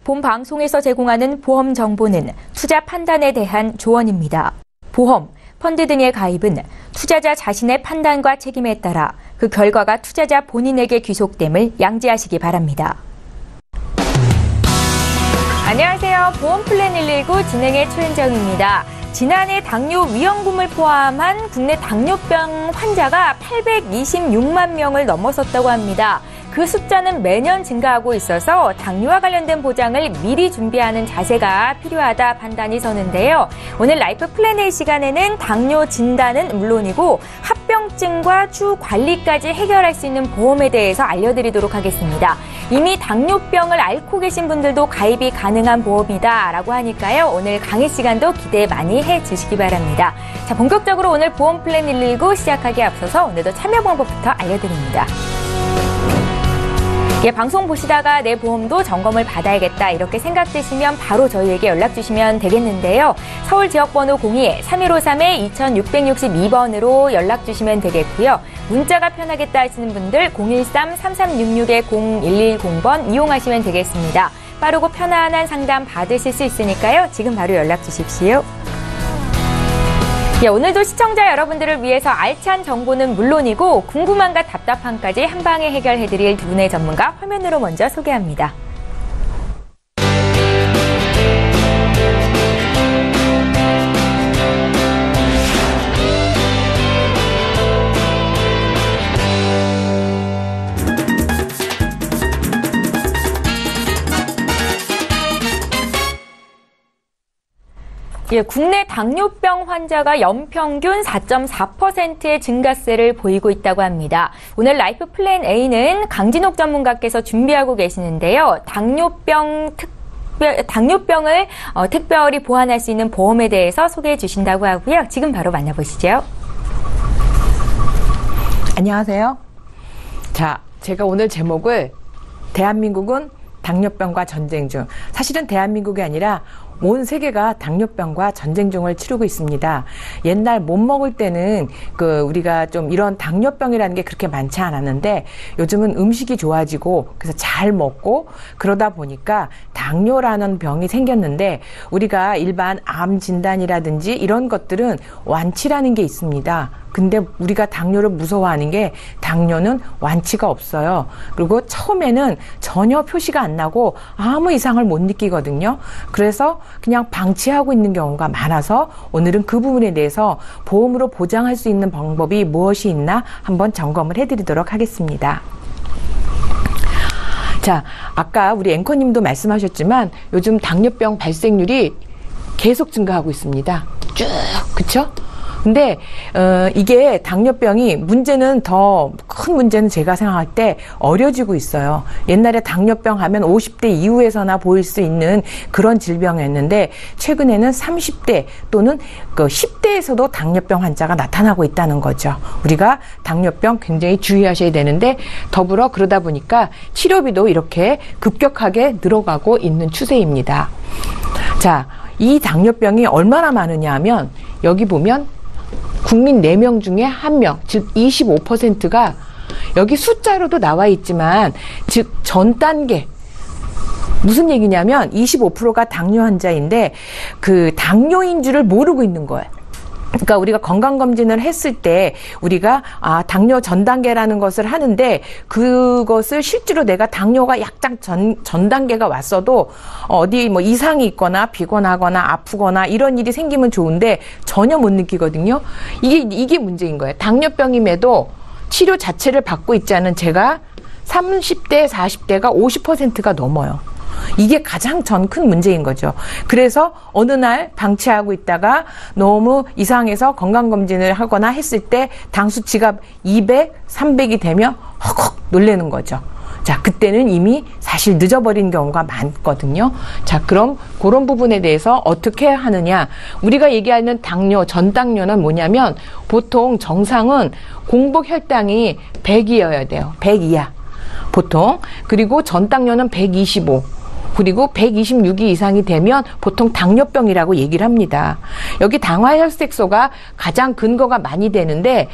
본 방송에서 제공하는 보험 정보는 투자 판단에 대한 조언입니다. 보험, 펀드 등의 가입은 투자자 자신의 판단과 책임에 따라 그 결과가 투자자 본인에게 귀속됨을 양지하시기 바랍니다. 안녕하세요. 보험플랜 119 진행의 최은정입니다. 지난해 당뇨 위험군을 포함한 국내 당뇨병 환자가 826만 명을 넘어섰다고 합니다. 그 숫자는 매년 증가하고 있어서 당뇨와 관련된 보장을 미리 준비하는 자세가 필요하다 판단이 서는데요. 오늘 라이프 플랜 A 시간에는 당뇨 진단은 물론이고 합병증과 추후 관리까지 해결할 수 있는 보험에 대해서 알려드리도록 하겠습니다. 이미 당뇨병을 앓고 계신 분들도 가입이 가능한 보험이다라고 하니까요. 오늘 강의 시간도 기대 많이 해주시기 바랍니다. 자, 본격적으로 오늘 보험 플랜 119 시작하기에 앞서서 오늘도 참여 방법부터 알려드립니다. 예, 방송 보시다가 내 보험도 점검을 받아야겠다 이렇게 생각되시면 바로 저희에게 연락 주시면 되겠는데요. 서울 지역번호 02-315-2662번으로 연락 주시면 되겠고요. 문자가 편하겠다 하시는 분들 013-3366-0110번 이용하시면 되겠습니다. 빠르고 편안한 상담 받으실 수 있으니까요. 지금 바로 연락 주십시오. 예, 오늘도 시청자 여러분들을 위해서 알찬 정보는 물론이고 궁금함과 답답함까지 한 방에 해결해드릴 두 분의 전문가 화면으로 먼저 소개합니다. 예, 국내 당뇨병 환자가 연평균 4.4%의 증가세를 보이고 있다고 합니다. 오늘 라이프 플랜 A는 강진옥 전문가께서 준비하고 계시는데요. 당뇨병을 특별히 보완할 수 있는 보험에 대해서 소개해 주신다고 하고요. 지금 바로 만나보시죠. 안녕하세요. 자, 제가 오늘 제목을 대한민국은 당뇨병과 전쟁 중, 사실은 대한민국이 아니라 온 세계가 당뇨병과 전쟁 중을 치르고 있습니다. 옛날 못 먹을 때는 우리가 좀 이런 당뇨병이라는 게 그렇게 많지 않았는데 요즘은 음식이 좋아지고 그래서 잘 먹고 그러다 보니까 당뇨라는 병이 생겼는데 우리가 일반 암 진단이라든지 이런 것들은 완치라는 게 있습니다. 근데 우리가 당뇨를 무서워하는 게 당뇨는 완치가 없어요. 그리고 처음에는 전혀 표시가 안 나고 아무 이상을 못 느끼거든요. 그래서 그냥 방치하고 있는 경우가 많아서 오늘은 그 부분에 대해서 보험으로 보장할 수 있는 방법이 무엇이 있나 한번 점검을 해드리도록 하겠습니다. 자, 아까 우리 앵커님도 말씀하셨지만 요즘 당뇨병 발생률이 계속 증가하고 있습니다. 쭉, 그쵸? 근데 이게 당뇨병이 문제는 더 큰 문제는 제가 생각할 때 어려지고 있어요. 옛날에 당뇨병 하면 50대 이후에서나 보일 수 있는 그런 질병이었는데 최근에는 30대 또는 10대에서도 당뇨병 환자가 나타나고 있다는 거죠. 우리가 당뇨병 굉장히 주의하셔야 되는데 더불어 그러다 보니까 치료비도 이렇게 급격하게 늘어가고 있는 추세입니다. 자, 이 당뇨병이 얼마나 많으냐 하면 여기 보면 국민 4명 중에 1명, 즉 25%가 여기 숫자로도 나와 있지만 즉 전 단계, 무슨 얘기냐면 25%가 당뇨 환자인데 그 당뇨인 줄을 모르고 있는 거예요. 그러니까 우리가 건강검진을 했을 때 우리가 당뇨 전 단계라는 것을 하는데 그것을 실제로 내가 당뇨가 약간 전 단계가 왔어도 어디 뭐 이상이 있거나 피곤하거나 아프거나 이런 일이 생기면 좋은데 전혀 못 느끼거든요. 이게 문제인 거예요. 당뇨병임에도 치료 자체를 받고 있지 않은 제가 30대, 40대가 50%가 넘어요. 이게 가장 전 큰 문제인 거죠. 그래서 어느 날 방치하고 있다가 너무 이상해서 건강검진을 하거나 했을 때 당 수치가 200, 300이 되면 헉헉 놀라는 거죠. 자, 그때는 이미 사실 늦어버린 경우가 많거든요. 자, 그럼 그런 부분에 대해서 어떻게 하느냐. 우리가 얘기하는 당뇨, 전당뇨는 뭐냐면 보통 정상은 공복 혈당이 100이어야 돼요. 100 이하. 보통. 그리고 전당뇨는 125. 그리고 126이 이상이 되면 보통 당뇨병이라고 얘기를 합니다. 여기 당화혈색소가 가장 근거가 많이 되는데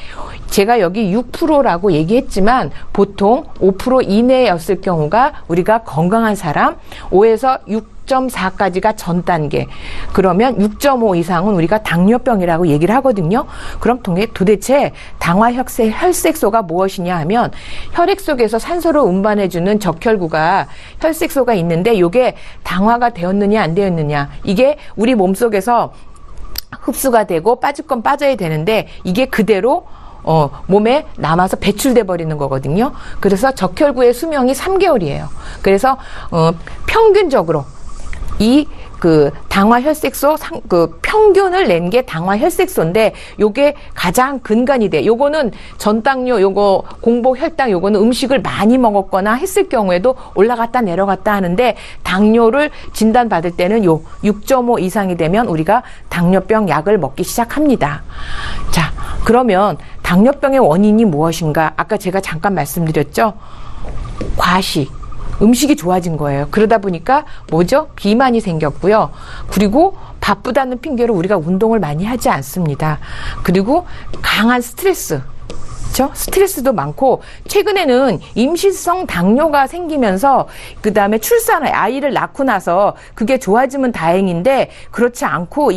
제가 여기 6%라고 얘기했지만 보통 5% 이내였을 경우가 우리가 건강한 사람, 5에서 6.4까지가 전 단계. 그러면 6.5 이상은 우리가 당뇨병이라고 얘기를 하거든요. 그럼 도대체 당화혈색소가 무엇이냐 하면 혈액 속에서 산소를 운반해주는 적혈구가 혈색소가 있는데 이게 당화가 되었느냐 안 되었느냐, 이게 우리 몸속에서 흡수가 되고 빠질 건 빠져야 되는데 이게 그대로 몸에 남아서 배출돼 버리는 거거든요. 그래서 적혈구의 수명이 3개월이에요. 그래서 평균적으로 이 당화혈색소 평균을 낸 게 당화혈색소인데 요게 가장 근간이 돼. 요거는 전당뇨, 요거 공복 혈당, 요거는 음식을 많이 먹었거나 했을 경우에도 올라갔다 내려갔다 하는데 당뇨를 진단받을 때는 요 6.5 이상이 되면 우리가 당뇨병 약을 먹기 시작합니다. 자, 그러면 당뇨병의 원인이 무엇인가? 아까 제가 잠깐 말씀드렸죠. 과식. 음식이 좋아진 거예요. 그러다 보니까 뭐죠? 비만이 생겼고요. 그리고 바쁘다는 핑계로 우리가 운동을 많이 하지 않습니다. 그리고 강한 스트레스. 그렇죠? 스트레스도 많고 최근에는 임신성 당뇨가 생기면서 그 다음에 아이를 낳고 나서 그게 좋아지면 다행인데 그렇지 않고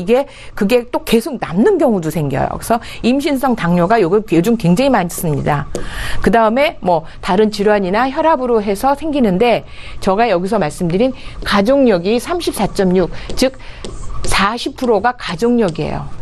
그게 또 계속 남는 경우도 생겨요. 그래서 임신성 당뇨가 요즘 굉장히 많습니다. 그 다음에 뭐 다른 질환이나 혈압으로 해서 생기는데 제가 여기서 말씀드린 가족력이 34.6, 즉 40%가 가족력이에요.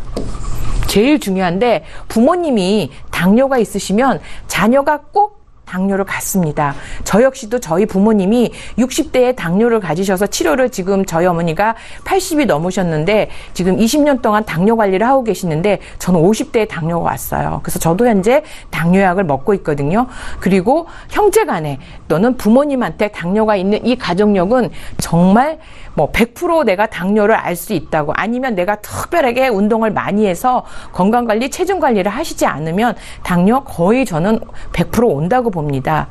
제일 중요한데 부모님이 당뇨가 있으시면 자녀가 꼭 당뇨를 갖습니다. 저 역시도 저희 부모님이 60대에 당뇨를 가지셔서 치료를 지금 저희 어머니가 80이 넘으셨는데 지금 20년 동안 당뇨 관리를 하고 계시는데 저는 50대에 당뇨가 왔어요. 그래서 저도 현재 당뇨약을 먹고 있거든요. 그리고 형제간에 또는 부모님한테 당뇨가 있는 이 가족력은 정말 100% 내가 당뇨를 알 수 있다고, 아니면 내가 특별하게 운동을 많이 해서 건강관리, 체중관리를 하시지 않으면 당뇨 거의 저는 100% 온다고 봅니다.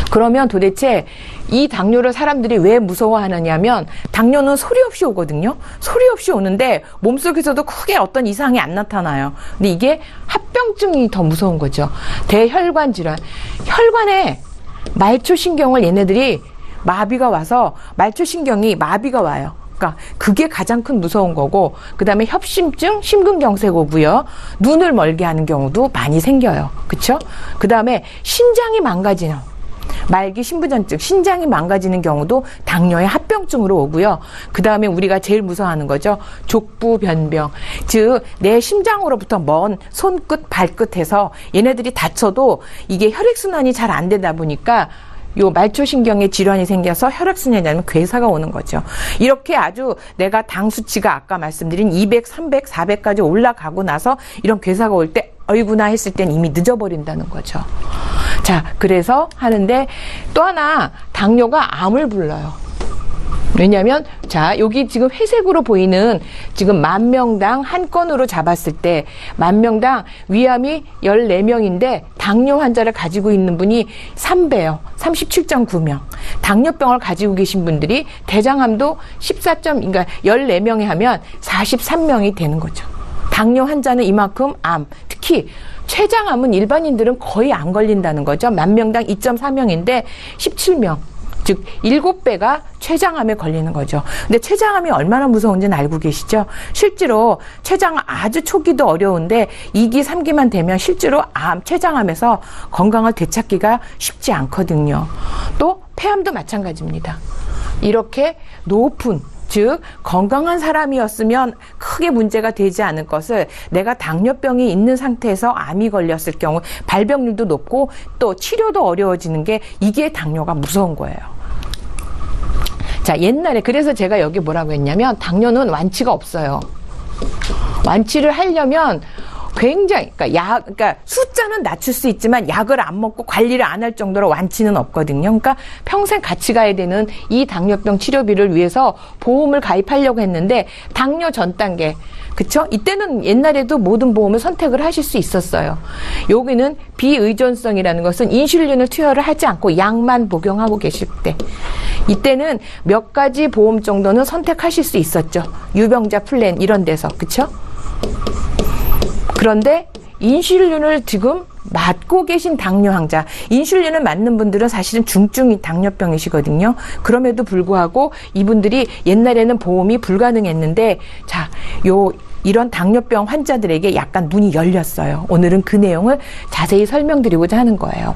그러면 도대체 이 당뇨를 사람들이 왜 무서워하느냐면 당뇨는 소리 없이 오거든요. 소리 없이 오는데 몸속에서도 크게 어떤 이상이 안 나타나요. 근데 이게 합병증이 더 무서운 거죠. 대혈관 질환. 혈관에 말초신경을 얘네들이 마비가 와서 말초신경이 마비가 와요. 그러니까 그게 가장 큰 무서운 거고, 그 다음에 협심증, 심근경색 오고요. 눈을 멀게 하는 경우도 많이 생겨요. 그쵸? 그 다음에 신장이 망가지는, 말기 신부전증, 신장이 망가지는 경우도 당뇨의 합병증으로 오고요. 그 다음에 우리가 제일 무서워하는 거죠. 족부변병. 즉, 내 심장으로부터 먼 손끝, 발끝에서 얘네들이 다쳐도 이게 혈액순환이 잘 안 되다 보니까 요 말초신경에 질환이 생겨서 혈액순환이 아니면 괴사가 오는 거죠. 이렇게 아주 내가 당 수치가 아까 말씀드린 200, 300, 400까지 올라가고 나서 이런 괴사가 올 때 어이구나 했을 땐 이미 늦어버린다는 거죠. 자, 그래서 하는데 또 하나 당뇨가 암을 불러요. 왜냐하면 자, 여기 지금 회색으로 보이는 지금 10,000명당 한 건으로 잡았을 때 10,000명당 위암이 14명인데 당뇨 환자를 가지고 있는 분이 3배요. 37.9명. 당뇨병을 가지고 계신 분들이 대장암도 그러니까 14명에 하면 43명이 되는 거죠. 당뇨 환자는 이만큼 암, 특히 췌장암은 일반인들은 거의 안 걸린다는 거죠. 10,000명당 2.4명인데 17명. 즉 7배가 췌장암에 걸리는 거죠. 근데 췌장암이 얼마나 무서운지는 알고 계시죠? 실제로 췌장암 아주 초기도 어려운데 2기, 3기만 되면 실제로 췌장암에서 건강을 되찾기가 쉽지 않거든요. 또 폐암도 마찬가지입니다. 이렇게 높은, 즉 건강한 사람이었으면 크게 문제가 되지 않을 것을 내가 당뇨병이 있는 상태에서 암이 걸렸을 경우 발병률도 높고 또 치료도 어려워지는 게 이게 당뇨가 무서운 거예요. 자, 옛날에 그래서 제가 여기 뭐라고 했냐면 당뇨는 완치가 없어요. 완치를 하려면 굉장히, 그러니까 숫자는 낮출 수 있지만 약을 안 먹고 관리를 안 할 정도로 완치는 없거든요. 그러니까 평생 같이 가야 되는 이 당뇨병 치료비를 위해서 보험을 가입하려고 했는데 당뇨 전 단계, 그쵸? 이때는 옛날에도 모든 보험을 선택을 하실 수 있었어요. 여기는 비의존성이라는 것은 인슐린을 투여를 하지 않고 약만 복용하고 계실 때, 이때는 몇 가지 보험 정도는 선택하실 수 있었죠. 유병자 플랜 이런 데서, 그쵸? 그런데 인슐린을 지금 맞고 계신 당뇨 환자, 인슐린을 맞는 분들은 사실은 중증 당뇨병이시거든요. 그럼에도 불구하고 이분들이 옛날에는 보험이 불가능했는데, 자, 이런 당뇨병 환자들에게 약간 눈이 열렸어요. 오늘은 그 내용을 자세히 설명드리고자 하는 거예요.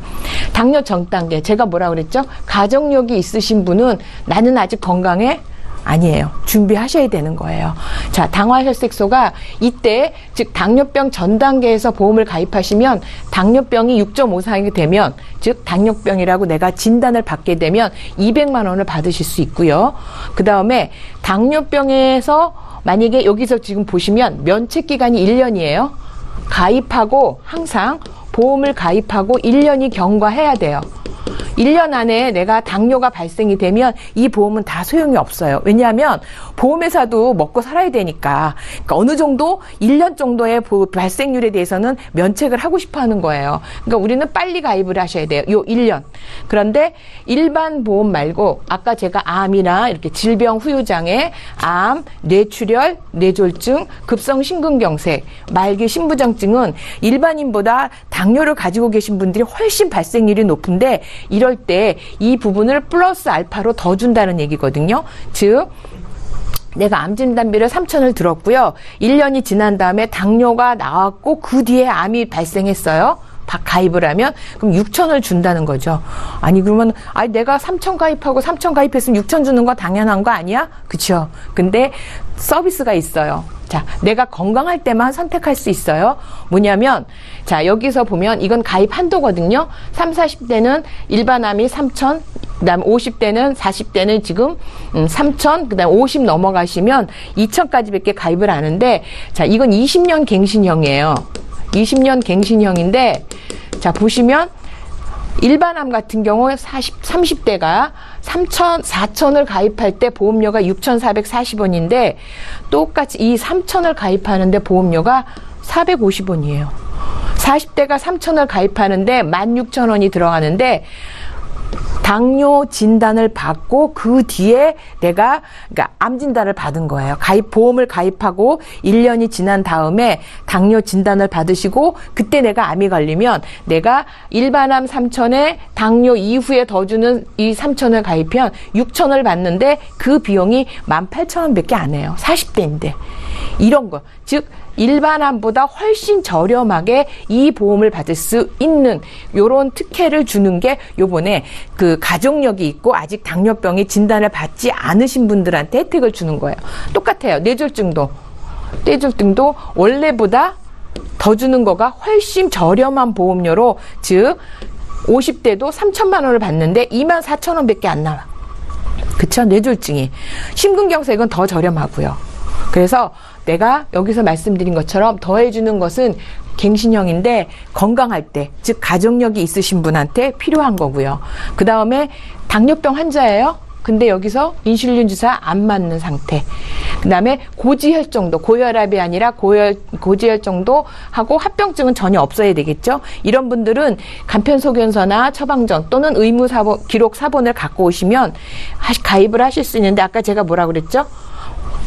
당뇨 전 단계, 제가 뭐라 그랬죠? 가정력이 있으신 분은 나는 아직 건강해? 아니에요. 준비하셔야 되는 거예요. 자, 당화혈색소가 이때, 즉 당뇨병 전 단계에서 보험을 가입하시면 당뇨병이 6.5 이상이 되면, 즉 당뇨병이라고 내가 진단을 받게 되면 200만 원을 받으실 수 있고요. 그 다음에 당뇨병에서 만약에 여기서 지금 보시면 면책 기간이 1년이에요. 가입하고 항상 보험을 가입하고 1년이 경과해야 돼요. 1년 안에 내가 당뇨가 발생이 되면 이 보험은 다 소용이 없어요. 왜냐하면 보험회사도 먹고 살아야 되니까. 그러니까 어느 정도 1년 정도의 발생률에 대해서는 면책을 하고 싶어 하는 거예요. 그러니까 우리는 빨리 가입을 하셔야 돼요. 요 1년. 그런데 일반 보험 말고 아까 제가 암이나 이렇게 질병 후유장애, 암, 뇌출혈, 뇌졸중, 급성 심근경색, 말기 신부전증은 일반인보다 당뇨를 가지고 계신 분들이 훨씬 발생률이 높은데, 이럴 때 이 부분을 플러스 알파로 더 준다는 얘기거든요. 즉 내가 암 진단비를 3,000을 들었고요. 1년이 지난 다음에 당뇨가 나왔고 그 뒤에 암이 발생했어요. 가입을 하면 그럼 6,000을 준다는 거죠. 아니 그러면 내가 3,000 가입하고 3,000 가입했으면 6,000 주는 거 당연한 거 아니야? 그쵸? 근데 서비스가 있어요. 자, 내가 건강할 때만 선택할 수 있어요. 뭐냐면, 자, 여기서 보면 이건 가입 한도거든요. 30, 40대는 일반암이 3,000, 그 다음 50대는 40대는 지금 3,000, 그 다음 50 넘어가시면 2,000까지 밖에 가입을 하는데, 자, 이건 20년 갱신형이에요. 20년 갱신형인데, 자, 보시면 일반암 같은 경우 30대가 4,000을 가입할 때 보험료가 6,440원인데 똑같이 이 3,000을 가입하는데 보험료가 450원이에요. 40대가 3,000을 가입하는데 16,000원이 들어가는데 당뇨 진단을 받고 그 뒤에 내가 그러니까 암 진단을 받은 거예요. 보험을 가입하고 1년이 지난 다음에 당뇨 진단을 받으시고 그때 내가 암이 걸리면 내가 일반암 3,000에 당뇨 이후에 더 주는 이 3,000을 가입하면 6,000을 받는데 그 비용이 18,000원밖에 안 해요. 40대인데. 이런 거. 즉 일반암보다 훨씬 저렴하게 이 보험을 받을 수 있는 요런 특혜를 주는 게 요번에 그 가족력이 있고 아직 당뇨병이 진단을 받지 않으신 분들한테 혜택을 주는 거예요. 똑같아요. 뇌졸중도 원래보다 더 주는 거가 훨씬 저렴한 보험료로, 즉 50대도 3,000만 원을 받는데 24,000원밖에 안 나와. 그쵸? 뇌졸중이. 심근경색은 더 저렴하고요. 그래서 내가 여기서 말씀드린 것처럼 더해주는 것은 갱신형인데 건강할 때, 즉 가족력이 있으신 분한테 필요한 거고요. 그 다음에 당뇨병 환자예요. 근데 여기서 인슐린 주사 안 맞는 상태. 그 다음에 고지혈정도, 고혈압이 아니라 고지혈정도 하고 합병증은 전혀 없어야 되겠죠. 이런 분들은 간편소견서나 처방전 또는 기록 사본을 갖고 오시면 가입을 하실 수 있는데, 아까 제가 뭐라 그랬죠?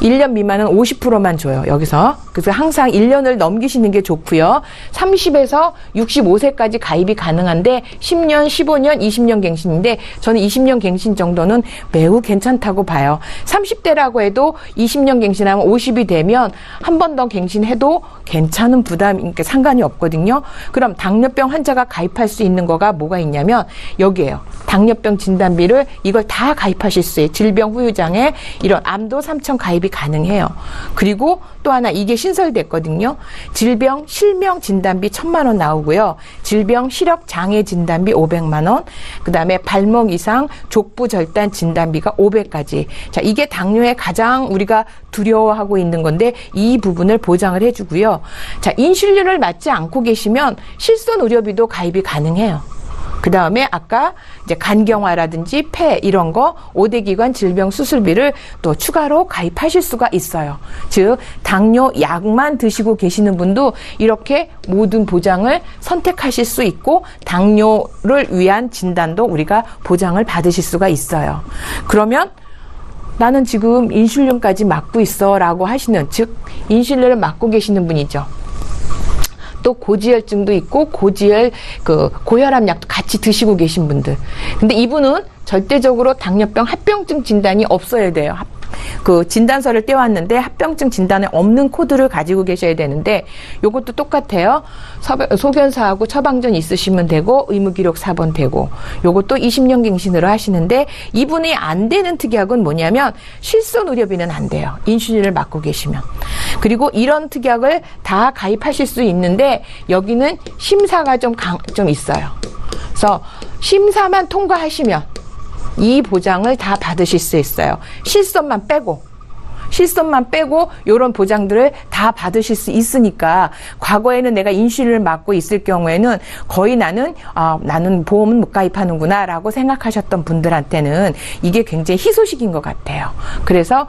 1년 미만은 50%만 줘요, 여기서. 그래서 항상 1년을 넘기시는 게 좋고요. 30에서 65세까지 가입이 가능한데 10년, 15년, 20년 갱신인데 저는 20년 갱신 정도는 매우 괜찮다고 봐요. 30대라고 해도 20년 갱신하면 50이 되면 한 번 더 갱신해도 괜찮은 부담이니까 상관이 없거든요. 그럼 당뇨병 환자가 가입할 수 있는 거가 뭐가 있냐면 여기에요. 당뇨병 진단비를 이걸 다 가입하실 수 있어요. 질병 후유장애, 이런 암도 3,000 가입이 가능해요. 그리고 또 하나, 이게 신설됐거든요. 질병 실명 진단비 1,000만 원 나오고요. 질병 시력 장애 진단비 500만 원. 그다음에 발목 이상 족부 절단 진단비가 500까지. 자, 이게 당뇨에 가장 우리가 두려워하고 있는 건데 이 부분을 보장을 해주고요. 자, 인슐린을 맞지 않고 계시면 실손 의료비도 가입이 가능해요. 그 다음에 아까 이제 간경화라든지 폐 이런 거 5대 기관 질병 수술비를 또 추가로 가입하실 수가 있어요. 즉 당뇨 약만 드시고 계시는 분도 이렇게 모든 보장을 선택하실 수 있고 당뇨를 위한 진단도 우리가 보장을 받으실 수가 있어요. 그러면 나는 지금 인슐린까지 맞고 있어 라고 하시는, 즉 인슐린을 맞고 계시는 분이죠. 또 고지혈증도 있고 고지혈 고혈압 약도 같이 드시고 계신 분들. 근데 이분은 절대적으로 당뇨병 합병증 진단이 없어야 돼요. 그 진단서를 떼왔는데 합병증 진단에 없는 코드를 가지고 계셔야 되는데 요것도 똑같아요. 소견서하고 처방전 있으시면 되고 의무기록 4번 되고 요것도 20년 갱신으로 하시는데 이분이 안 되는 특약은 뭐냐면 실손 의료비는 안 돼요. 인슐린을 맞고 계시면. 그리고 이런 특약을 다 가입하실 수 있는데 여기는 심사가 좀 있어요. 그래서 심사만 통과하시면 이 보장을 다 받으실 수 있어요. 실손만 빼고 이런 보장들을 다 받으실 수 있으니까 과거에는 내가 인슐린을 맞고 있을 경우에는 거의 나는 보험은 못 가입하는구나 라고 생각하셨던 분들한테는 이게 굉장히 희소식인 것 같아요. 그래서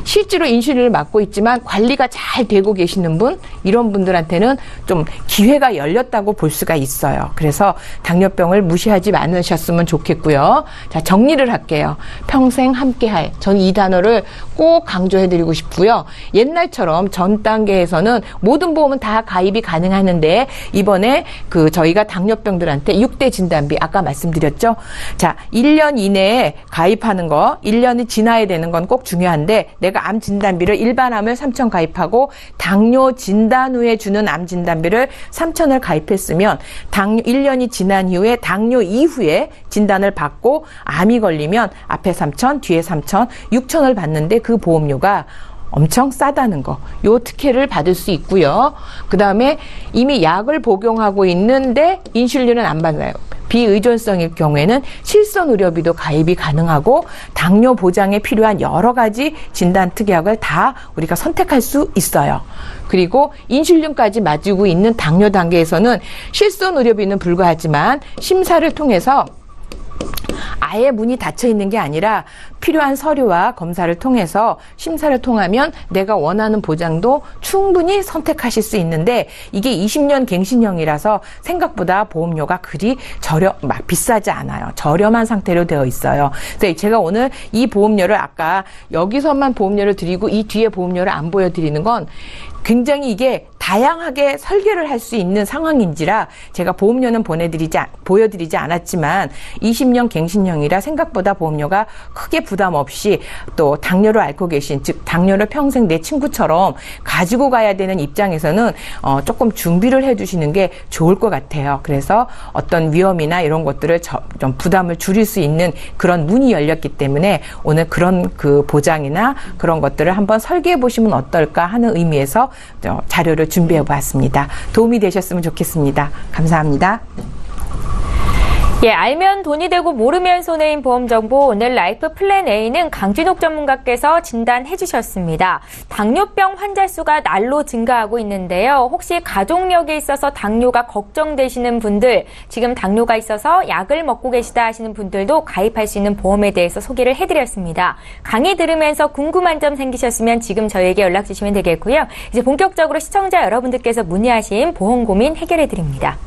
실제로 인슐린을 맞고 있지만 관리가 잘 되고 계시는 분, 이런 분들한테는 좀 기회가 열렸다고 볼 수가 있어요. 그래서 당뇨병을 무시하지 않으셨으면 좋겠고요. 자, 정리를 할게요. 평생 함께할, 전 이 단어를 꼭 강조해드리고 싶고요. 옛날처럼 전 단계에서는 모든 보험은 다 가입이 가능하는데 이번에 저희가 당뇨병들한테 6대 진단비 아까 말씀드렸죠. 자, 1년 이내에 가입하는 거, 1년이 지나야 되는 건 꼭 중요한데 내가 암 진단비를 일반암을 3,000 가입하고 당뇨 진단 후에 주는 암 진단비를 3,000을 가입했으면 1년이 지난 이후에 당뇨 이후에 진단을 받고 암이 걸리면 앞에 3,000, 뒤에 3,000, 6,000을 받는데 그 보험료가 엄청 싸다는 거, 요 특혜를 받을 수 있고요. 그 다음에 이미 약을 복용하고 있는데 인슐린은 안 받나요? 비의존성일 경우에는 실손 의료비도 가입이 가능하고 당뇨 보장에 필요한 여러 가지 진단 특약을 다 우리가 선택할 수 있어요. 그리고 인슐린까지 맞고 있는 당뇨 단계에서는 실손 의료비는 불가하지만 심사를 통해서 아예 문이 닫혀 있는 게 아니라 필요한 서류와 검사를 통해서 심사를 통하면 내가 원하는 보장도 충분히 선택하실 수 있는데 이게 20년 갱신형이라서 생각보다 보험료가 그리 비싸지 않아요. 저렴한 상태로 되어 있어요. 그래서 제가 오늘 이 보험료를 아까 여기서만 보험료를 드리고 이 뒤에 보험료를 안 보여드리는 건 굉장히 이게 다양하게 설계를 할 수 있는 상황인지라 제가 보험료는 보여드리지 않았지만 20년 갱신형이라 생각보다 보험료가 크게 부담 없이 또 당뇨를 앓고 계신, 즉 당뇨를 평생 내 친구처럼 가지고 가야 되는 입장에서는 조금 준비를 해두시는 게 좋을 것 같아요. 그래서 어떤 위험이나 이런 것들을 좀 부담을 줄일 수 있는 그런 문이 열렸기 때문에 오늘 그런 보장이나 그런 것들을 한번 설계해 보시면 어떨까 하는 의미에서 자료를 준비해 보았습니다. 도움이 되셨으면 좋겠습니다. 감사합니다. 예, 알면 돈이 되고 모르면 손해인 보험 정보, 오늘 라이프 플랜 A는 강진욱 전문가께서 진단해 주셨습니다. 당뇨병 환자 수가 날로 증가하고 있는데요. 혹시 가족력에 있어서 당뇨가 걱정되시는 분들, 지금 당뇨가 있어서 약을 먹고 계시다 하시는 분들도 가입할 수 있는 보험에 대해서 소개를 해드렸습니다. 강의 들으면서 궁금한 점 생기셨으면 지금 저희에게 연락 주시면 되겠고요. 이제 본격적으로 시청자 여러분들께서 문의하신 보험 고민 해결해 드립니다.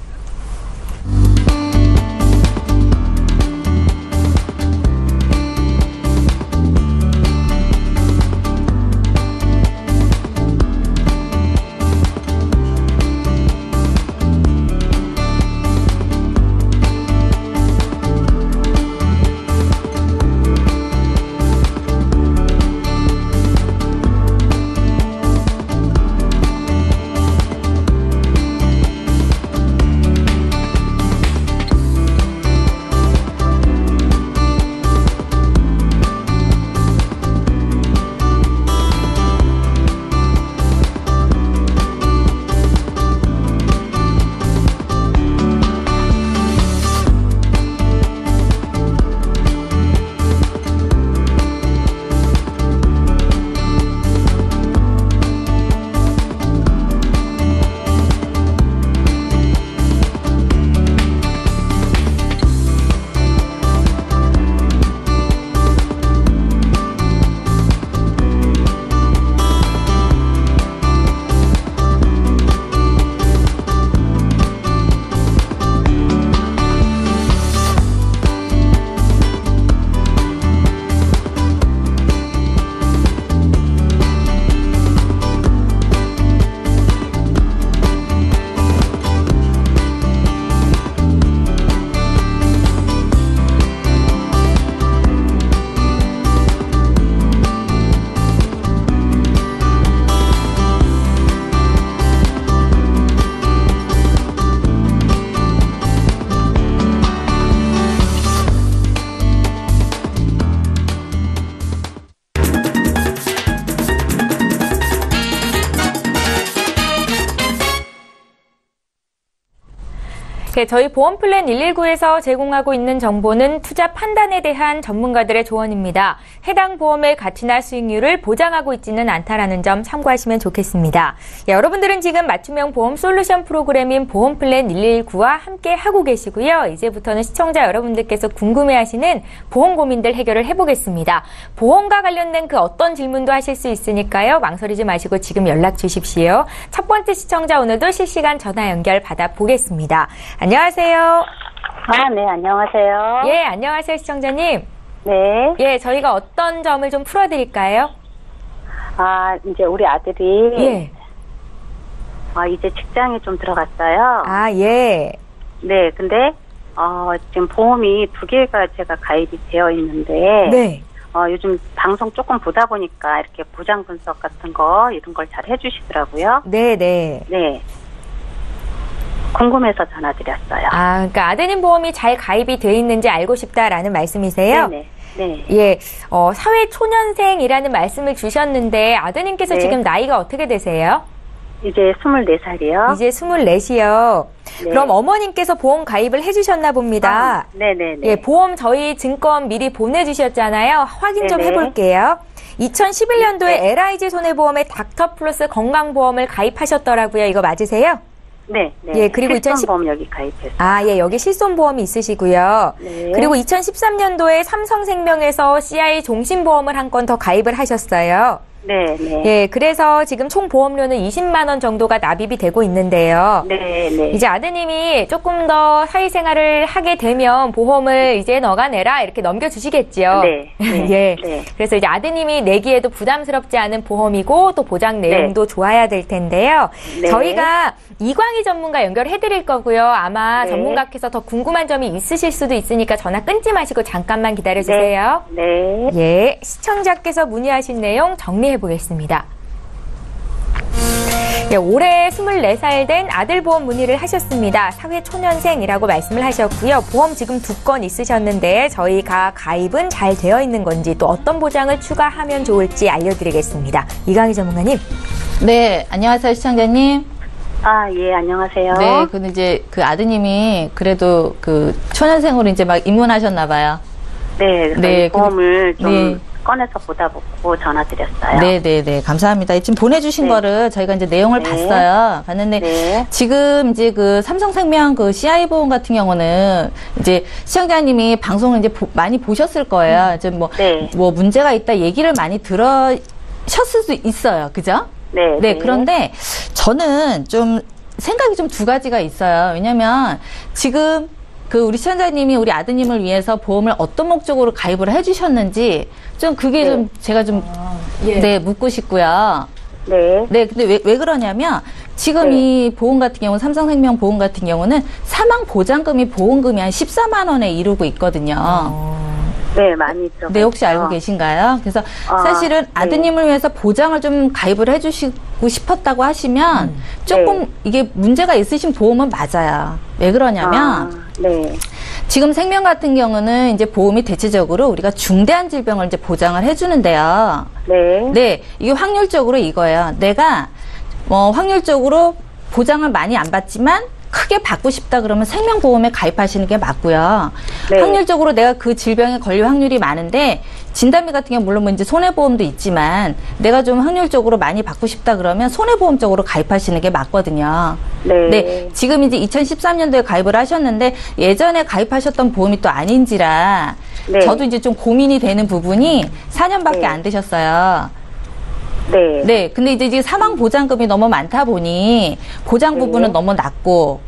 저희 보험플랜 119에서 제공하고 있는 정보는 투자 판단에 대한 전문가들의 조언입니다. 해당 보험의 가치나 수익률을 보장하고 있지는 않다라는 점 참고하시면 좋겠습니다. 여러분들은 지금 맞춤형 보험 솔루션 프로그램인 보험플랜 119와 함께 하고 계시고요. 이제부터는 시청자 여러분들께서 궁금해하시는 보험 고민들 해결을 해보겠습니다. 보험과 관련된 그 어떤 질문도 하실 수 있으니까요. 망설이지 마시고 지금 연락 주십시오. 첫 번째 시청자 오늘도 실시간 전화 연결 받아보겠습니다. 안녕하세요. 네, 안녕하세요. 예, 안녕하세요, 시청자님. 네. 예, 저희가 어떤 점을 좀 풀어드릴까요? 이제 우리 아들이, 예. 이제 직장에 좀 들어갔어요. 예. 네, 근데, 지금 보험이 2개가 제가 가입이 되어 있는데, 네. 요즘 방송 조금 보다 보니까 이렇게 보장 분석 같은 거, 이런 걸 잘 해주시더라고요. 네네. 네. 궁금해서 전화드렸어요. 그러니까 아드님 보험이 잘 가입이 돼 있는지 알고 싶다라는 말씀이세요? 네네. 네. 예, 사회 초년생이라는 말씀을 주셨는데 아드님께서 네. 지금 나이가 어떻게 되세요? 이제 24살이요. 이제 24이요. 네. 그럼 어머님께서 보험 가입을 해주셨나 봅니다. 네네네. 예, 보험 저희 증권 미리 보내주셨잖아요. 확인 좀 네네. 해볼게요. 2011년도에 네. LIG 손해보험에 닥터 플러스 건강보험을 가입하셨더라고요. 이거 맞으세요? 네. 네. 예, 그리고 실손보험 여기 가입했어요. 예, 여기 실손보험이 있으시고요. 네. 그리고 2013년도에 삼성생명에서 CI 종신보험을 한 건 더 가입을 하셨어요. 네, 네. 예, 그래서 지금 총 보험료는 20만 원 정도가 납입이 되고 있는데요. 네, 네. 이제 아드님이 조금 더 사회생활을 하게 되면 보험을 이제 너가 내라 이렇게 넘겨주시겠죠. 네, 네. 예. 네. 그래서 이제 아드님이 내기에도 부담스럽지 않은 보험이고 또 보장 내용도 네. 좋아야 될 텐데요. 네. 저희가 이광희 전문가 연결해 드릴 거고요. 아마 네. 전문가께서 더 궁금한 점이 있으실 수도 있으니까 전화 끊지 마시고 잠깐만 기다려 주세요. 네. 예, 시청자께서 문의하신 내용 정리해 보겠습니다. 예, 올해 24살 된 아들 보험 문의를 하셨습니다. 사회 초년생이라고 말씀을 하셨고요. 보험 지금 2건 있으셨는데 저희가 가입은 잘 되어 있는 건지 또 어떤 보장을 추가하면 좋을지 알려드리겠습니다. 이강희 전문가님. 네, 안녕하세요, 시청자님. 예, 안녕하세요. 네, 근데 이제 그 아드님이 그래도 그 초년생으로 이제 막 입문하셨나봐요. 네, 그래서 네, 이 보험을 좀 네. 꺼내서 보다 보고 전화드렸어요. 네네네, 감사합니다. 지금 보내주신 네. 거를 저희가 이제 내용을 네. 봤어요. 봤는데 네. 지금 이제 그 삼성생명 그 CI 보험 같은 경우는 이제 시청자님이 방송을 이제 많이 보셨을 거예요. 이제 네. 뭐 문제가 있다 얘기를 많이 들으셨을 수 있어요. 그죠? 네. 네, 그런데 저는 좀 생각이 좀 2가지가 있어요. 왜냐면 지금 그 우리 시청자님이 우리 아드님을 위해서 보험을 어떤 목적으로 가입을 해주셨는지 좀 그게 네. 좀 제가 좀 예. 네, 묻고 싶고요. 네. 네, 근데 왜 그러냐면 지금 네. 이 보험 같은 경우 삼성생명 보험 같은 경우는 사망 보장금이 보험금이 한 14만 원에 이르고 있거든요. 네, 많이 들어요. 네, 혹시 알고 계신가요? 그래서 사실은 네. 아드님을 위해서 보장을 좀 가입을 해주시고 싶었다고 하시면 조금 네. 이게 문제가 있으신 보험은 맞아요. 왜 그러냐면 네. 지금 생명 같은 경우는 이제 보험이 대체적으로 우리가 중대한 질병을 이제 보장을 해주는데요. 네. 네, 이게 확률적으로 이거예요. 내가 확률적으로 보장을 많이 안 받지만 크게 받고 싶다 그러면 생명보험에 가입하시는 게 맞고요. 네. 확률적으로 내가 그 질병에 걸릴 확률이 많은데 진단비 같은 경우 물론 뭐 이제 손해보험도 있지만 내가 좀 확률적으로 많이 받고 싶다 그러면 손해보험 쪽으로 가입하시는 게 맞거든요. 네. 네, 지금 이제 2013년도에 가입을 하셨는데 예전에 가입하셨던 보험이 또 아닌지라 네. 저도 이제 좀 고민이 되는 부분이 4년밖에 네. 안 되셨어요. 네. 네, 근데 이제 사망 보장금이 너무 많다 보니 보장 네. 부분은 너무 낮고,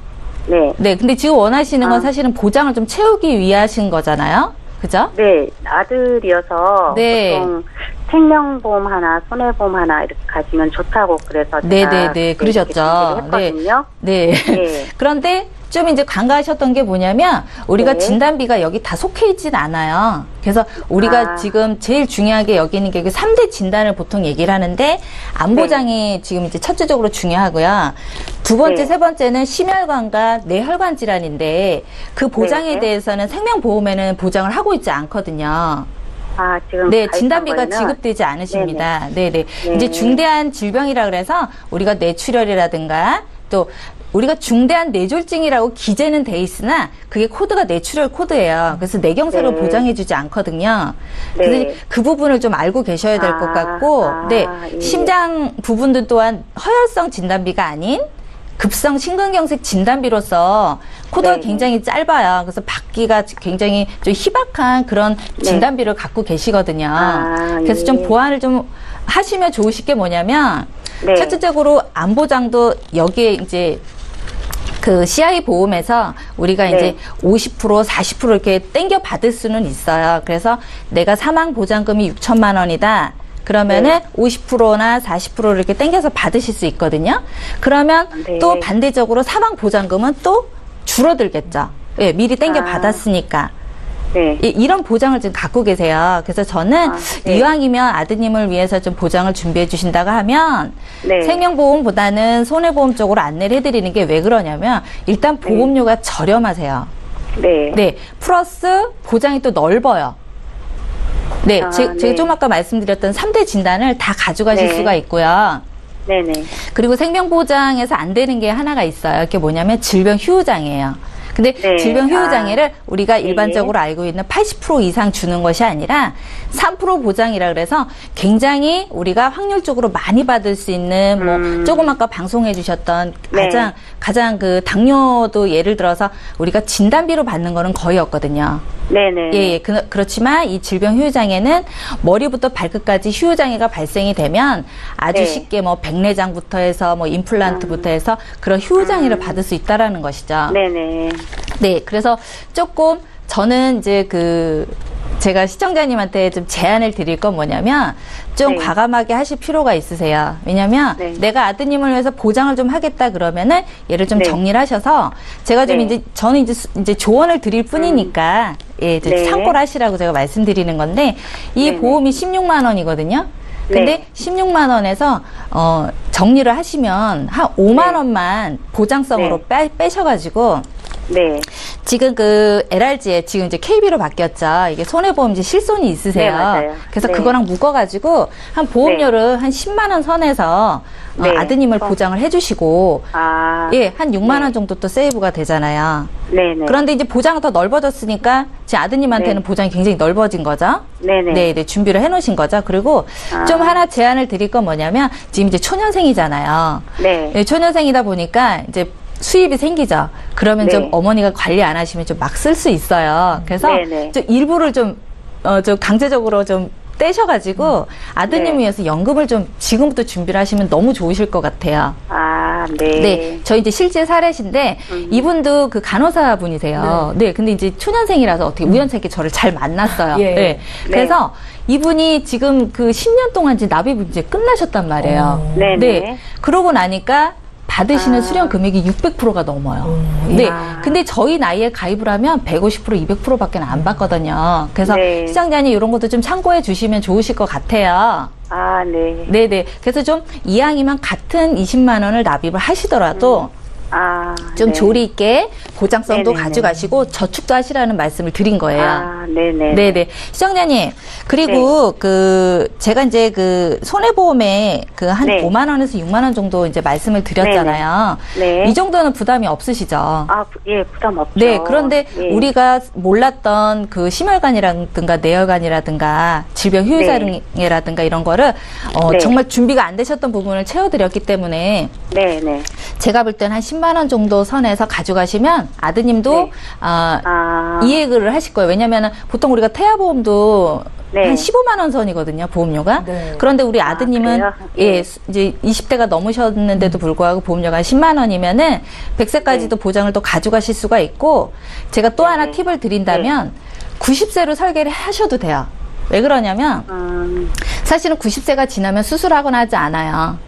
네. 네, 근데 지금 원하시는 건 사실은 보장을 좀 채우기 위하신 거잖아요, 그죠? 네. 아들이어서 네. 보통 생명보험 하나, 손해보험 하나 이렇게 가지면 좋다고 그래서 제가 네네네, 그러셨죠. 했거든요. 네. 네. 그런데 좀 이제 간과하셨던 게 뭐냐면 우리가 네. 진단비가 여기 다 속해 있진 않아요. 그래서 우리가 지금 제일 중요하게 여기는 게 3대 진단을 보통 얘기를 하는데 암보장이 지금 이제 첫째적으로 중요하고요. 2번째, 네. 3번째는 심혈관과 뇌혈관 질환인데 그 보장에 네. 대해서는 생명보험에는 보장을 하고 있지 않거든요. 지금 네, 가입한 진단비가 거에는 지급되지 않으십니다. 네네. 네. 이제 중대한 질병이라 그래서 우리가 뇌출혈이라든가 또 우리가 중대한 뇌졸중이라고 기재는 돼 있으나 그게 코드가 뇌출혈 코드예요. 그래서 뇌경색을 네. 보장해주지 않거든요. 네. 그래서 그 부분을 좀 알고 계셔야 될 것 같고, 네, 예. 심장 부분들 또한 허혈성 진단비가 아닌 급성 심근경색 진단비로서 코드가 네. 굉장히 짧아요. 그래서 받기가 굉장히 좀 희박한 그런 진단비를 갖고 계시거든요. 그래서 예. 좀 보완을 좀 하시면 좋으실 게 뭐냐면, 네. 첫째적으로 안보장도 여기에 이제 그 CI 보험에서 우리가 네. 이제 50%, 40% 이렇게 땡겨 받을 수는 있어요. 그래서 내가 사망 보장금이 6천만 원이다. 그러면은 50%나 40%를 이렇게 땡겨서 받으실 수 있거든요. 그러면 네. 또 반대적으로 사망 보장금은 또 줄어들겠죠. 예, 미리 땡겨 받았으니까. 네. 이런 보장을 지금 갖고 계세요. 그래서 저는 네. 이왕이면 아드님을 위해서 좀 보장을 준비해 주신다고 하면 네. 생명보험보다는 손해보험 쪽으로 안내를 해드리는 게 왜 그러냐면 일단 보험료가 저렴하세요. 네. 네. 플러스 보장이 또 넓어요. 네. 제가 네. 좀 아까 말씀드렸던 3대 진단을 다 가져가실 네. 수가 있고요. 네네. 그리고 생명보장에서 안 되는 게 하나가 있어요. 그게 뭐냐면 질병휴유장애예요. 근데 네. 질병휴유장애를 우리가 네. 일반적으로 알고 있는 80% 이상 주는 것이 아니라 3% 보장이라 그래서 굉장히 우리가 확률적으로 많이 받을 수 있는 뭐 조금 아까 방송해 주셨던 네. 가장 그 당뇨도 예를 들어서 우리가 진단비로 받는 거는 거의 없거든요. 네네. 예, 그렇지만 이 질병휴유장애는 머리부터 발끝까지 휴유장애가 발생이 되면 아주 네. 쉽게 뭐 백내장부터 해서 뭐 임플란트부터 해서 그런 휴유장애를 받을 수 있다라는 것이죠. 네네. 네, 그래서 조금 저는 이제 제가 시청자님한테 좀 제안을 드릴 건 뭐냐면 좀 네. 과감하게 하실 필요가 있으세요. 왜냐면 네. 내가 아드님을 위해서 보장을 좀 하겠다 그러면은 얘를 좀 네. 정리를 하셔서 제가 좀 네. 저는 이제 조언을 드릴 뿐이니까 예, 이제 네. 참고를 하시라고 제가 말씀드리는 건데 이 네네. 보험이 16만 원이거든요. 근데 네. 16만 원에서 정리를 하시면 한 5만 원만 보장성으로 빼셔가지고 네. 지금 LRG에 지금 이제 KB로 바뀌었죠. 이게 손해보험 이제 실손이 있으세요. 네, 맞아요. 그래서 네. 그거랑 묶어가지고 한 보험료를 한 10만 원 선에서 네. 아드님을 보장을 해주시고 예, 한 6만 네. 원 정도 또 세이브가 되잖아요. 네네. 그런데 이제 보장은 더 넓어졌으니까 제 아드님한테는 네. 보장이 굉장히 넓어진 거죠. 네네. 네, 준비를 해놓으신 거죠. 그리고 좀 하나 제안을 드릴 건 뭐냐면 지금 이제 초년생이잖아요. 네. 예, 초년생이다 보니까 이제 수입이 생기죠. 그러면 네. 좀 어머니가 관리 안 하시면 좀 막 쓸 수 있어요. 그래서 네네. 좀 일부를 좀 강제적으로 좀 떼셔가지고 아드님 네. 위해서 연금을 좀 지금부터 준비를 하시면 너무 좋으실 것 같아요. 네. 네, 저희 이제 실제 사례신데 이분도 그 간호사 분이세요. 네, 근데 이제 초년생이라서 어떻게 우연찮게 저를 잘 만났어요. 예. 네. 그래서 이분이 지금 10년 동안 이제 납입이 이제 끝나셨단 말이에요. 네네. 네, 그러고 나니까 받으시는 수령 금액이 600%가 넘어요. 네. 근데 저희 나이에 가입을 하면 150%, 200%밖에 안 받거든요. 그래서 네. 시청자님 이런 것도 좀 참고해 주시면 좋으실 것 같아요. 네. 네네. 그래서 좀 이왕이면 같은 20만 원을 납입을 하시더라도 좀 네. 조리 있게 보장성도 네네네. 가져가시고 저축도 하시라는 말씀을 드린 거예요. 네네. 네네. 시청자님, 그리고 제가 이제 손해보험에 한 네. 5만 원에서 6만 원 정도 이제 말씀을 드렸잖아요. 네. 이 정도는 부담이 없으시죠? 예, 부담 없죠. 네, 그런데 예. 우리가 몰랐던 심혈관이라든가 뇌혈관이라든가 질병휴유장애라든가 이런 거를 네. 정말 준비가 안 되셨던 부분을 채워드렸기 때문에 네네. 제가 볼 때는 한 10만 원 정도 선에서 가져가시면 아드님도 네. 이해를 하실 거예요. 왜냐면은 보통 우리가 태아보험도 네. 한 15만 원 선이거든요, 보험료가. 네. 그런데 우리 아드님은 그래요? 예, 이제 20대가 넘으셨는데도 불구하고 보험료가 한 10만 원이면은 100세까지도 보장을 또 가져가실 수가 있고 제가 또 하나 팁을 드린다면 90세로 설계를 하셔도 돼요. 왜 그러냐면 사실은 90세가 지나면 수술하거나 하지 않아요.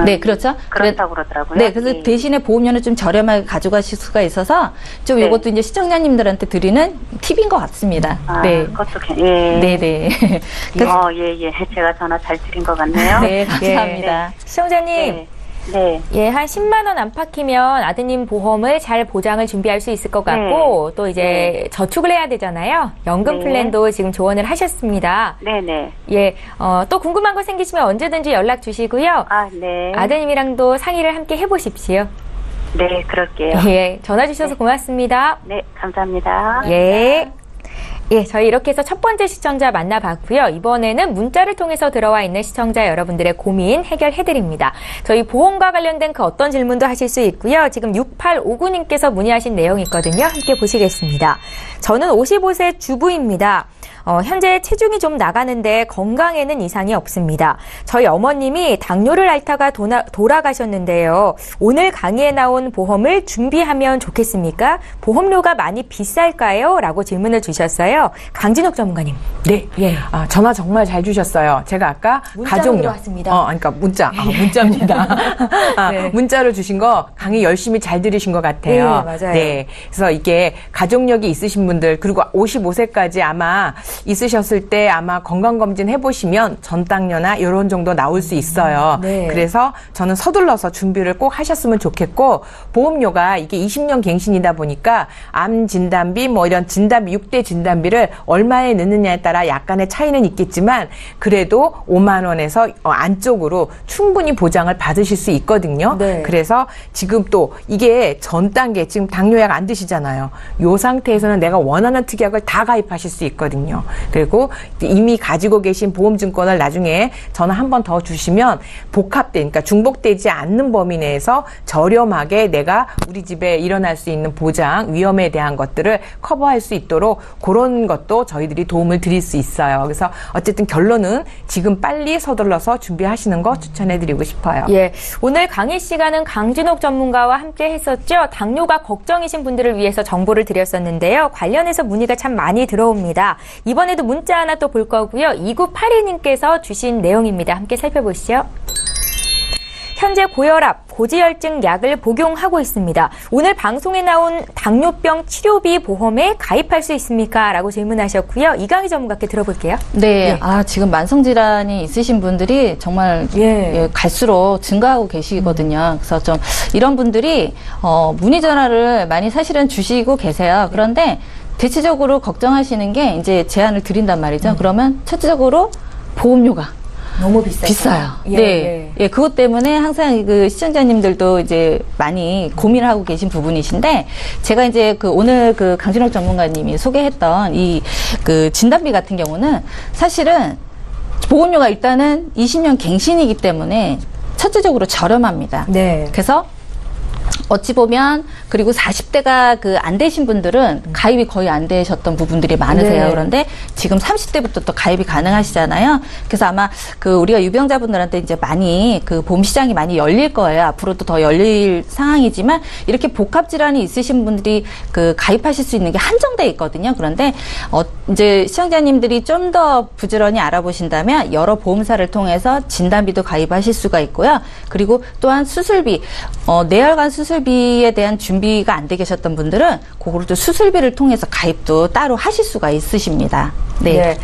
네, 그렇죠. 그렇다고 그러더라고요. 네, 그래서 예. 대신에 보험료는 좀 저렴하게 가져가실 수가 있어서 좀 네. 이것도 이제 시청자님들한테 드리는 팁인 것 같습니다. 네. 그것도 예. 네네. 그래서 예. 제가 전화 잘 드린 것 같네요. 네, 감사합니다. 시청자님, 네. 네. 예, 한 10만 원 안팎이면 아드님 보험을 잘 보장을 준비할 수 있을 것 같고 또 이제 저축을 해야 되잖아요. 연금 네. 플랜도 지금 조언을 하셨습니다. 네네. 예, 또 궁금한 거 생기시면 언제든지 연락 주시고요. 네. 아드님이랑도 상의를 함께 해보십시오. 네, 그럴게요. 예, 전화 주셔서 고맙습니다. 네, 감사합니다. 예. 예, 저희 이렇게 해서 첫 번째 시청자 만나봤고요. 이번에는 문자를 통해서 들어와 있는 시청자 여러분들의 고민 해결해드립니다. 저희 보험과 관련된 그 어떤 질문도 하실 수 있고요. 지금 6859님께서 문의하신 내용이 있거든요. 함께 보시겠습니다. 저는 55세 주부입니다. 현재 체중이 좀 나가는데 건강에는 이상이 없습니다. 저희 어머님이 당뇨를 앓다가 돌아가셨는데요. 오늘 강의에 나온 보험을 준비하면 좋겠습니까? 보험료가 많이 비쌀까요? 라고 질문을 주셨어요. 강진욱 전문가님. 네. 예. 전화 정말 잘 주셨어요. 제가 아까 문자로 가족력. 들어왔습니다. 그러니까 문자입니다. 네. 문자를 주신 거 강의 열심히 잘 들으신 것 같아요. 네, 맞아요. 네. 그래서 이게 가족력이 있으신 분들, 그리고 55세까지 아마 있으셨을 때 아마 건강검진 해보시면 전당뇨나 이런 정도 나올 수 있어요. 네. 그래서 저는 서둘러서 준비를 꼭 하셨으면 좋겠고, 보험료가 이게 20년 갱신이다 보니까 암 진단비 뭐 이런 진단비 6대 진단비를 얼마에 넣느냐에 따라 약간의 차이는 있겠지만 그래도 5만 원에서 안쪽으로 충분히 보장을 받으실 수 있거든요. 네. 그래서 지금 또 이게 전 단계, 지금 당뇨약 안 드시잖아요. 이 상태에서는 내가 원하는 특약을 다 가입하실 수 있거든요. 그리고 이미 가지고 계신 보험증권을 나중에 전화 한 번 더 주시면 복합된, 그러니까 중복되지 않는 범위 내에서 저렴하게 내가 우리 집에 일어날 수 있는 보장, 위험에 대한 것들을 커버할 수 있도록 그런 것도 저희들이 도움을 드릴 수 있어요. 그래서 어쨌든 결론은 지금 빨리 서둘러서 준비하시는 거 추천해드리고 싶어요. 예, 오늘 강의 시간은 강진욱 전문가와 함께 했었죠. 당뇨가 걱정이신 분들을 위해서 정보를 드렸었는데요. 관련해서 문의가 참 많이 들어옵니다. 이번에도 문자 하나 또 볼 거고요. 2982님께서 주신 내용입니다. 함께 살펴보시죠. 현재 고혈압, 고지혈증 약을 복용하고 있습니다. 오늘 방송에 나온 당뇨병 치료비 보험에 가입할 수 있습니까? 라고 질문하셨고요. 이강희 전문가께 들어볼게요. 네. 지금 만성질환이 있으신 분들이 정말 갈수록 증가하고 계시거든요. 그래서 좀 이런 분들이 문의 전화를 많이 사실은 주시고 계세요. 그런데 대체적으로 걱정하시는 게 이제 제안을 드린단 말이죠. 그러면 첫째적으로 보험료가 너무 비싸요. 예, 네. 예, 그것 때문에 항상 그 시청자님들도 이제 많이 고민을 하고 계신 부분이신데, 제가 이제 오늘 강진욱 전문가님이 소개했던 이 진단비 같은 경우는 사실은 보험료가 일단은 20년 갱신이기 때문에 첫째적으로 저렴합니다. 네. 그래서 어찌 보면, 그리고 40대가 안 되신 분들은 가입이 거의 안 되셨던 부분들이 많으세요. 네. 그런데 지금 30대부터 또 가입이 가능하시잖아요. 그래서 아마 우리가 유병자분들한테 이제 많이 보험 시장이 많이 열릴 거예요. 앞으로도 더 열릴 상황이지만, 이렇게 복합 질환이 있으신 분들이 가입하실 수 있는 게 한정돼 있거든요. 그런데 이제 시청자님들이 좀 더 부지런히 알아보신다면 여러 보험사를 통해서 진단비도 가입하실 수가 있고요. 그리고 또한 수술비, 뇌혈관 수술비에 대한 준비가 안 돼 계셨던 분들은 그거를 또 수술비를 통해서 가입도 따로 하실 수가 있으십니다. 네. 네.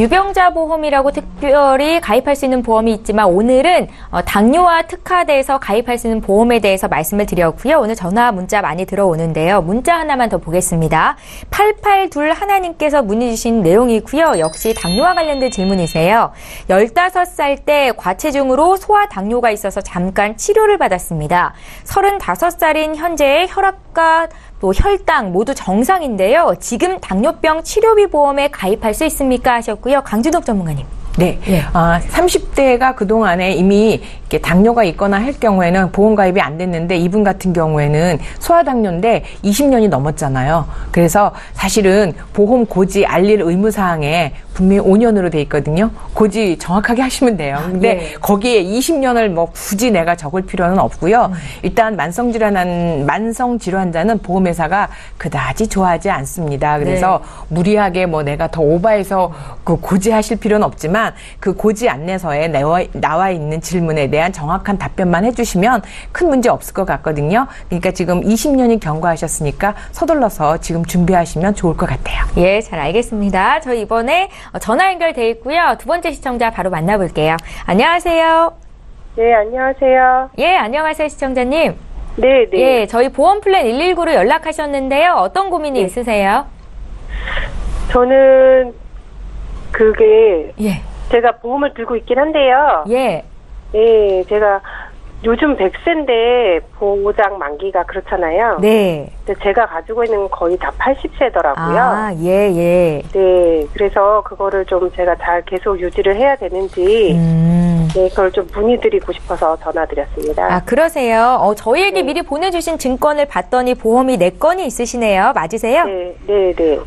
유병자 보험이라고 특별히 가입할 수 있는 보험이 있지만 오늘은 당뇨와 특화돼서 가입할 수 있는 보험에 대해서 말씀을 드렸고요. 오늘 전화 문자 많이 들어오는데요. 문자 하나만 더 보겠습니다. 8821님께서 문의 주신 내용이고요. 역시 당뇨와 관련된 질문이세요. 15살 때 과체중으로 소아 당뇨가 있어서 잠깐 치료를 받았습니다. 35살인 현재의 혈압과 또 혈당 모두 정상인데요. 지금 당뇨병 치료비 보험에 가입할 수 있습니까? 하셨고요. 강진욱 전문가님. 네. 예. 30대가 그동안에 이미 이렇게 당뇨가 있거나 할 경우에는 보험 가입이 안 됐는데, 이분 같은 경우에는 소아당뇨인데 20년이 넘었잖아요. 그래서 사실은 보험 고지 알릴 의무사항에 분명히 5년으로 돼 있거든요. 고지 정확하게 하시면 돼요. 근데 네. 거기에 20년을 뭐 굳이 내가 적을 필요는 없고요. 일단 만성질환자는 보험회사가 그다지 좋아하지 않습니다. 그래서 무리하게 뭐 내가 더 오버해서 고지하실 필요는 없지만, 그 고지 안내서에 나와 있는 질문에 대한 정확한 답변만 해주시면 큰 문제 없을 것 같거든요. 그러니까 지금 20년이 경과하셨으니까 서둘러서 지금 준비하시면 좋을 것 같아요. 예, 잘 알겠습니다. 저희 이번에 전화 연결돼 있고요. 두 번째 시청자 바로 만나볼게요. 안녕하세요. 네, 안녕하세요. 예, 안녕하세요, 시청자님. 네, 네. 예, 저희 보험 플랜 119로 연락하셨는데요. 어떤 고민이 있으세요? 저는 제가 예. 보험을 들고 있긴 한데요. 예. 네, 제가 요즘 100세인데 보장 만기가 그렇잖아요. 네. 근데 제가 가지고 있는 건 거의 다 80세더라고요. 아, 예. 네, 그래서 그거를 좀 제가 잘 계속 유지를 해야 되는지, 네, 그걸 좀 문의드리고 싶어서 전화드렸습니다. 아, 그러세요? 저희에게 네. 미리 보내주신 증권을 봤더니 보험이 4건이 있으시네요. 맞으세요? 네.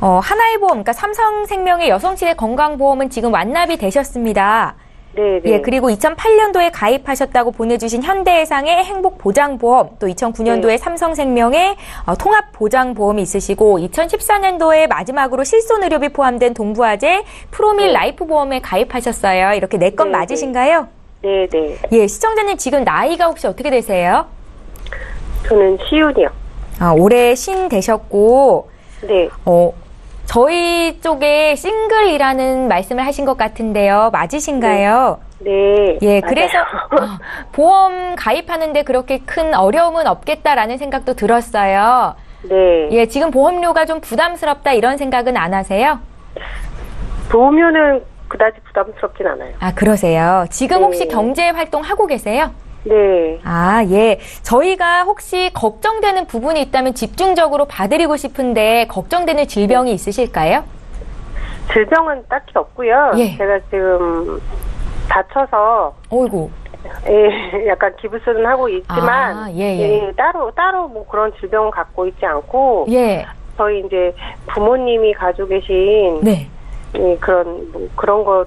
하나의 보험, 그러니까 삼성생명의 여성시대 건강보험은 지금 완납이 되셨습니다. 네. 예, 그리고 2008년도에 가입하셨다고 보내주신 현대해상의 행복보장보험, 또 2009년도에 네. 삼성생명의 통합보장보험이 있으시고, 2014년도에 마지막으로 실손의료비 포함된 동부화재 프로밀 네. 라이프보험에 가입하셨어요. 이렇게 4건 네, 맞으신가요? 네. 예, 시청자님 지금 나이가 혹시 어떻게 되세요? 저는 시윤이요. 올해 신 되셨고, 네. 저희 쪽에 싱글이라는 말씀을 하신 것 같은데요. 맞으신가요? 네. 예, 맞아요. 그래서 보험 가입하는데 그렇게 큰 어려움은 없겠다라는 생각도 들었어요. 네. 예, 지금 보험료가 좀 부담스럽다 이런 생각은 안 하세요? 보험료는 그다지 부담스럽진 않아요. 아, 그러세요. 지금 네. 혹시 경제 활동 하고 계세요? 네. 아, 예. 저희가 혹시 걱정되는 부분이 있다면 집중적으로 봐드리고 싶은데 걱정되는 질병이 있으실까요? 질병은 딱히 없고요. 예. 제가 지금 다쳐서 어이구. 약간 기부스는 하고 있지만 아, 예. 따로 뭐 그런 질병을 갖고 있지 않고 예. 저희 이제 부모님이 가지고 계신 네. 그런 거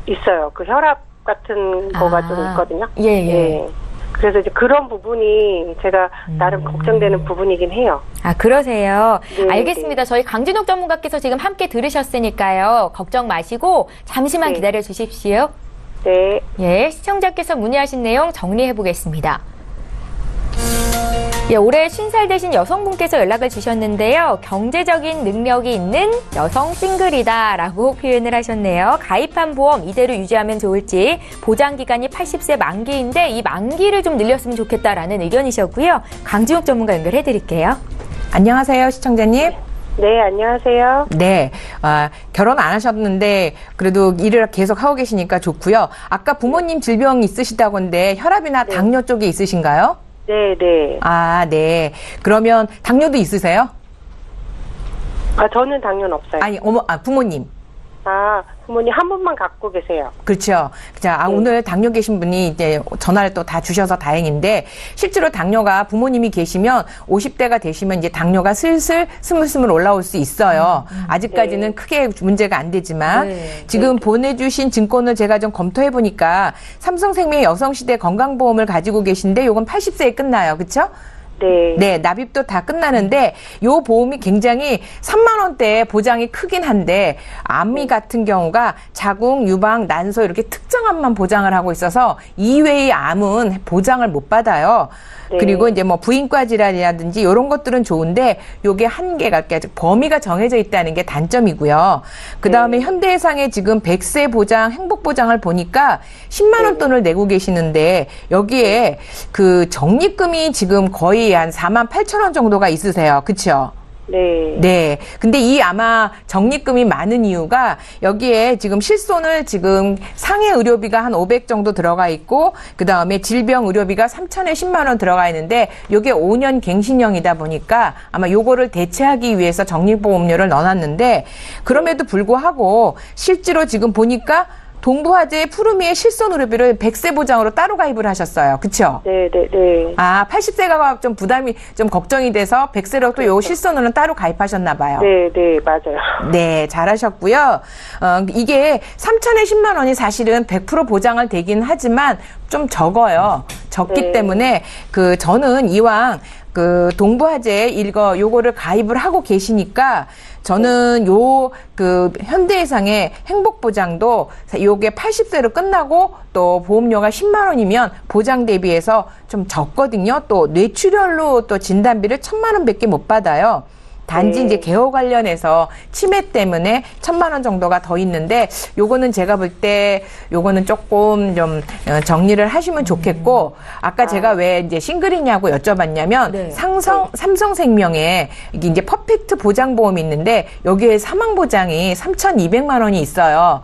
있어요. 그 혈압 같은 거가 좀 있거든요. 예. 그래서 이제 그런 부분이 제가 나름 걱정되는 부분이긴 해요. 아, 그러세요. 네, 알겠습니다. 저희 강진욱 전문가께서 지금 함께 들으셨으니까요. 걱정 마시고 잠시만 네. 기다려 주십시오. 네. 예, 시청자께서 문의하신 내용 정리해 보겠습니다. 예, 올해 50살 되신 여성분께서 연락을 주셨는데요. 경제적인 능력이 있는 여성 싱글이다라고 표현을 하셨네요. 가입한 보험 이대로 유지하면 좋을지, 보장기간이 80세 만기인데 이 만기를 좀 늘렸으면 좋겠다라는 의견이셨고요. 강지욱 전문가 연결해 드릴게요. 안녕하세요, 시청자님. 네, 안녕하세요. 네, 결혼 안 하셨는데 그래도 일을 계속 하고 계시니까 좋고요. 아까 부모님 질병 있으시다고 했는데 혈압이나 당뇨 쪽에 있으신가요? 네. 아, 네. 그러면 당뇨도 있으세요? 저는 당뇨는 없어요. 아니, 부모님. 부모님 한 분만 갖고 계세요. 그렇죠. 자, 오늘 당뇨 계신 분이 이제 전화를 또 다 주셔서 다행인데, 실제로 당뇨가 부모님이 계시면 50대가 되시면 이제 당뇨가 슬슬 스물스물 올라올 수 있어요. 아직까지는 크게 문제가 안 되지만, 지금 보내주신 증권을 제가 좀 검토해 보니까 삼성생명 여성시대 건강보험을 가지고 계신데, 요건 80세에 끝나요. 그렇죠? 네, 납입도 다 끝나는데 요 보험이 굉장히 3만 원대의 보장이 크긴 한데 암이 같은 경우가 자궁, 유방, 난소 이렇게 특정암만 보장을 하고 있어서 이외의 암은 보장을 못 받아요. 그리고 이제 뭐 부인과 질환이라든지 이런 것들은 좋은데 요게 한계가 범위가 정해져 있다는 게 단점이고요. 그 다음에 현대해상에 지금 100세 보장, 행복 보장을 보니까 10만 원 돈을 내고 계시는데 여기에 그 적립금이 지금 거의 한 4만 8천 원 정도가 있으세요. 그렇죠? 네. 근데 이 아마 적립금이 많은 이유가 여기에 지금 실손을 지금 상해 의료비가 한 500 정도 들어가 있고 그 다음에 질병 의료비가 3천에 10만 원 들어가 있는데 요게 5년 갱신형이다 보니까 아마 요거를 대체하기 위해서 적립보험료를 넣어놨는데 그럼에도 불구하고 실제로 지금 보니까 동부화재 푸르미의 실손 의료비를 100세 보장으로 따로 가입을 하셨어요. 그렇죠? 네. 80세가 좀 부담이 좀 걱정이 돼서 100세로 또 요 실손으로는 따로 가입하셨나 봐요. 네, 맞아요. 네, 잘하셨고요. 이게 3천에 10만 원이 사실은 100% 보장을 되긴 하지만 좀 적어요. 적기 때문에 저는 이왕 동부화재 요거를 가입을 하고 계시니까 저는 현대해상의 행복보장도 요게 80세로 끝나고 또 보험료가 10만 원이면 보장 대비해서 좀 적거든요. 또 뇌출혈로 또 진단비를 1,000만 원밖에 못 받아요. 단지 이제 개호 관련해서 치매 때문에 1,000만 원 정도가 더 있는데 요거는 제가 볼 때 요거는 조금 좀 정리를 하시면 좋겠고 아까 제가 왜 이제 싱글이냐고 여쭤봤냐면 삼성생명에 이게 이제 퍼펙트 보장보험이 있는데 여기에 사망 보장이 3,200만 원이 있어요.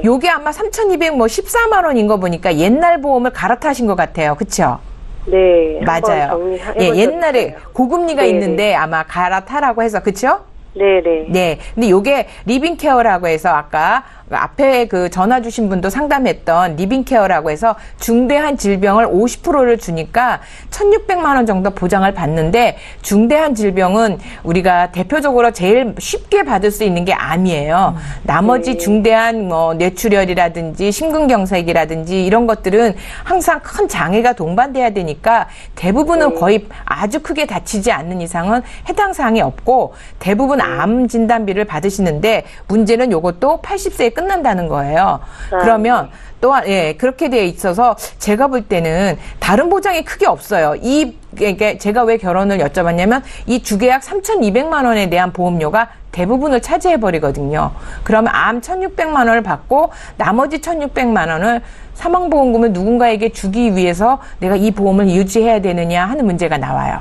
요게 아마 3,200 14만 원인 거 보니까 옛날 보험을 갈아타신 것 같아요. 그렇죠? 네. 맞아요. 예, 옛날에 고금리가 네네. 있는데 아마 갈아타라고 해서 그렇죠? 네네. 네. 근데 요게 리빙케어라고 해서 아까 앞에 그 전화 주신 분도 상담했던 리빙케어라고 해서 중대한 질병을 50%를 주니까 1,600만 원 정도 보장을 받는데 중대한 질병은 우리가 대표적으로 제일 쉽게 받을 수 있는 게 암이에요. 나머지 네. 중대한 뭐 뇌출혈이라든지 심근경색이라든지 이런 것들은 항상 큰 장애가 동반돼야 되니까 대부분은 거의 아주 크게 다치지 않는 이상은 해당 사항이 없고 대부분 암 진단비를 받으시는데 문제는 요것도 80세에 끝난다는 거예요. 그러면 또한 예, 그렇게 되어 있어서 제가 볼 때는 다른 보장이 크게 없어요. 이게 제가 왜 결혼을 여쭤봤냐면 이 주계약 3,200만 원에 대한 보험료가 대부분을 차지해 버리거든요. 그러면 암 1,600만 원을 받고 나머지 1,600만 원을 사망보험금을 누군가에게 주기 위해서 내가 이 보험을 유지해야 되느냐 하는 문제가 나와요.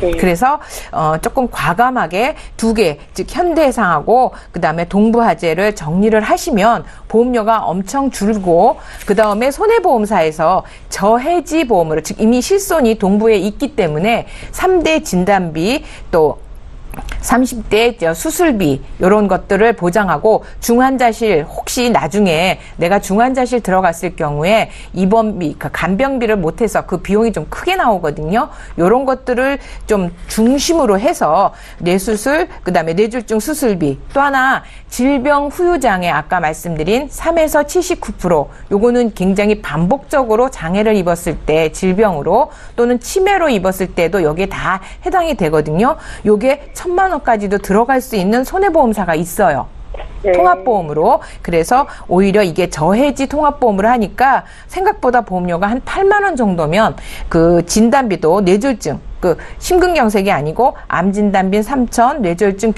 그래서 조금 과감하게 두 개, 즉 현대해상하고 그다음에 동부화재를 정리를 하시면 보험료가 엄청 줄고 그다음에 손해보험사에서 저해지 보험으로 즉 이미 실손이 동부에 있기 때문에 3대 진단비 또 30대 수술비 이런 것들을 보장하고 중환자실 혹시 나중에 내가 중환자실 들어갔을 경우에 입원비, 간병비를 못해서 그 비용이 좀 크게 나오거든요. 이런 것들을 좀 중심으로 해서 뇌수술, 그다음에 뇌졸중 수술비 또 하나 질병 후유장애 아까 말씀드린 3에서 79% 요거는 굉장히 반복적으로 장애를 입었을 때 질병으로 또는 치매로 입었을 때도 여기에 다 해당이 되거든요. 요게 1,000만 원까지도 들어갈 수 있는 손해보험사가 있어요. 네. 통합보험으로. 그래서 오히려 이게 저해지 통합보험으로 하니까 생각보다 보험료가 한 8만 원 정도면 그 진단비도 뇌졸중 그 심근경색이 아니고 암 진단비는 3,000, 뇌졸중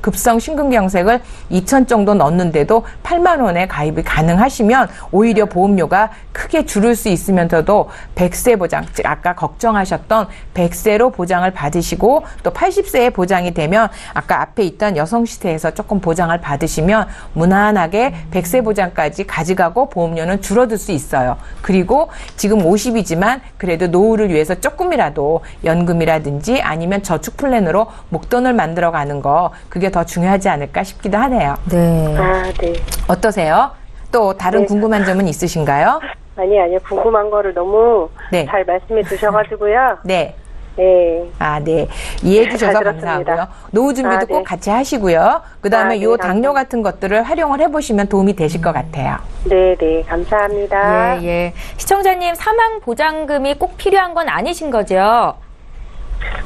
급성 심근경색을 2,000 정도 넣는데도 8만 원에 가입이 가능하시면 오히려 보험료가 크게 줄을 수 있으면서도 100세 보장, 즉 아까 걱정하셨던 100세로 보장을 받으시고 또 80세에 보장이 되면 아까 앞에 있던 여성시대에서 조금 보장을 받으시면 무난하게 100세 보장까지 가져가고 보험료는 줄어들 수 있어요. 그리고 지금 50이지만 그래도 노후를 위해서 조금이라도 연금이라든지 아니면 저축 플랜으로 목돈을 만들어가는 거 그게 더 중요하지 않을까 싶기도 하네요. 네. 아, 네. 어떠세요? 또 다른 네. 궁금한 점은 있으신가요? 아니요. 궁금한 거를 너무 네. 잘 말씀해 주셔가지고요. 네. 네. 아, 네. 이해해 주셔서 잘 들었습니다. 감사하고요. 노후 준비도 아, 꼭 네. 같이 하시고요. 그다음에 아, 네, 요 당뇨 감사합니다. 같은 것들을 활용을 해보시면 도움이 되실 것 같아요. 네. 감사합니다. 예, 예. 시청자님 사망 보장금이 꼭 필요한 건 아니신 거죠?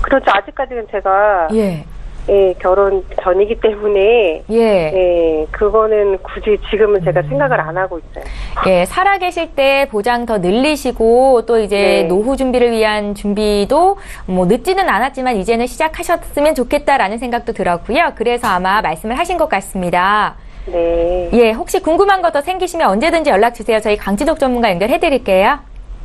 그렇죠. 아직까지는 제가 예. 결혼 전이기 때문에 예. 그거는 굳이 지금은 제가 생각을 안 하고 있어요. 예, 살아계실 때 보장 더 늘리시고 또 이제 네. 노후 준비를 위한 준비도 뭐 늦지는 않았지만 이제는 시작하셨으면 좋겠다라는 생각도 들었고요. 그래서 아마 말씀을 하신 것 같습니다. 네. 예, 혹시 궁금한 거 더 생기시면 언제든지 연락 주세요. 저희 강지독 전문가 연결해 드릴게요.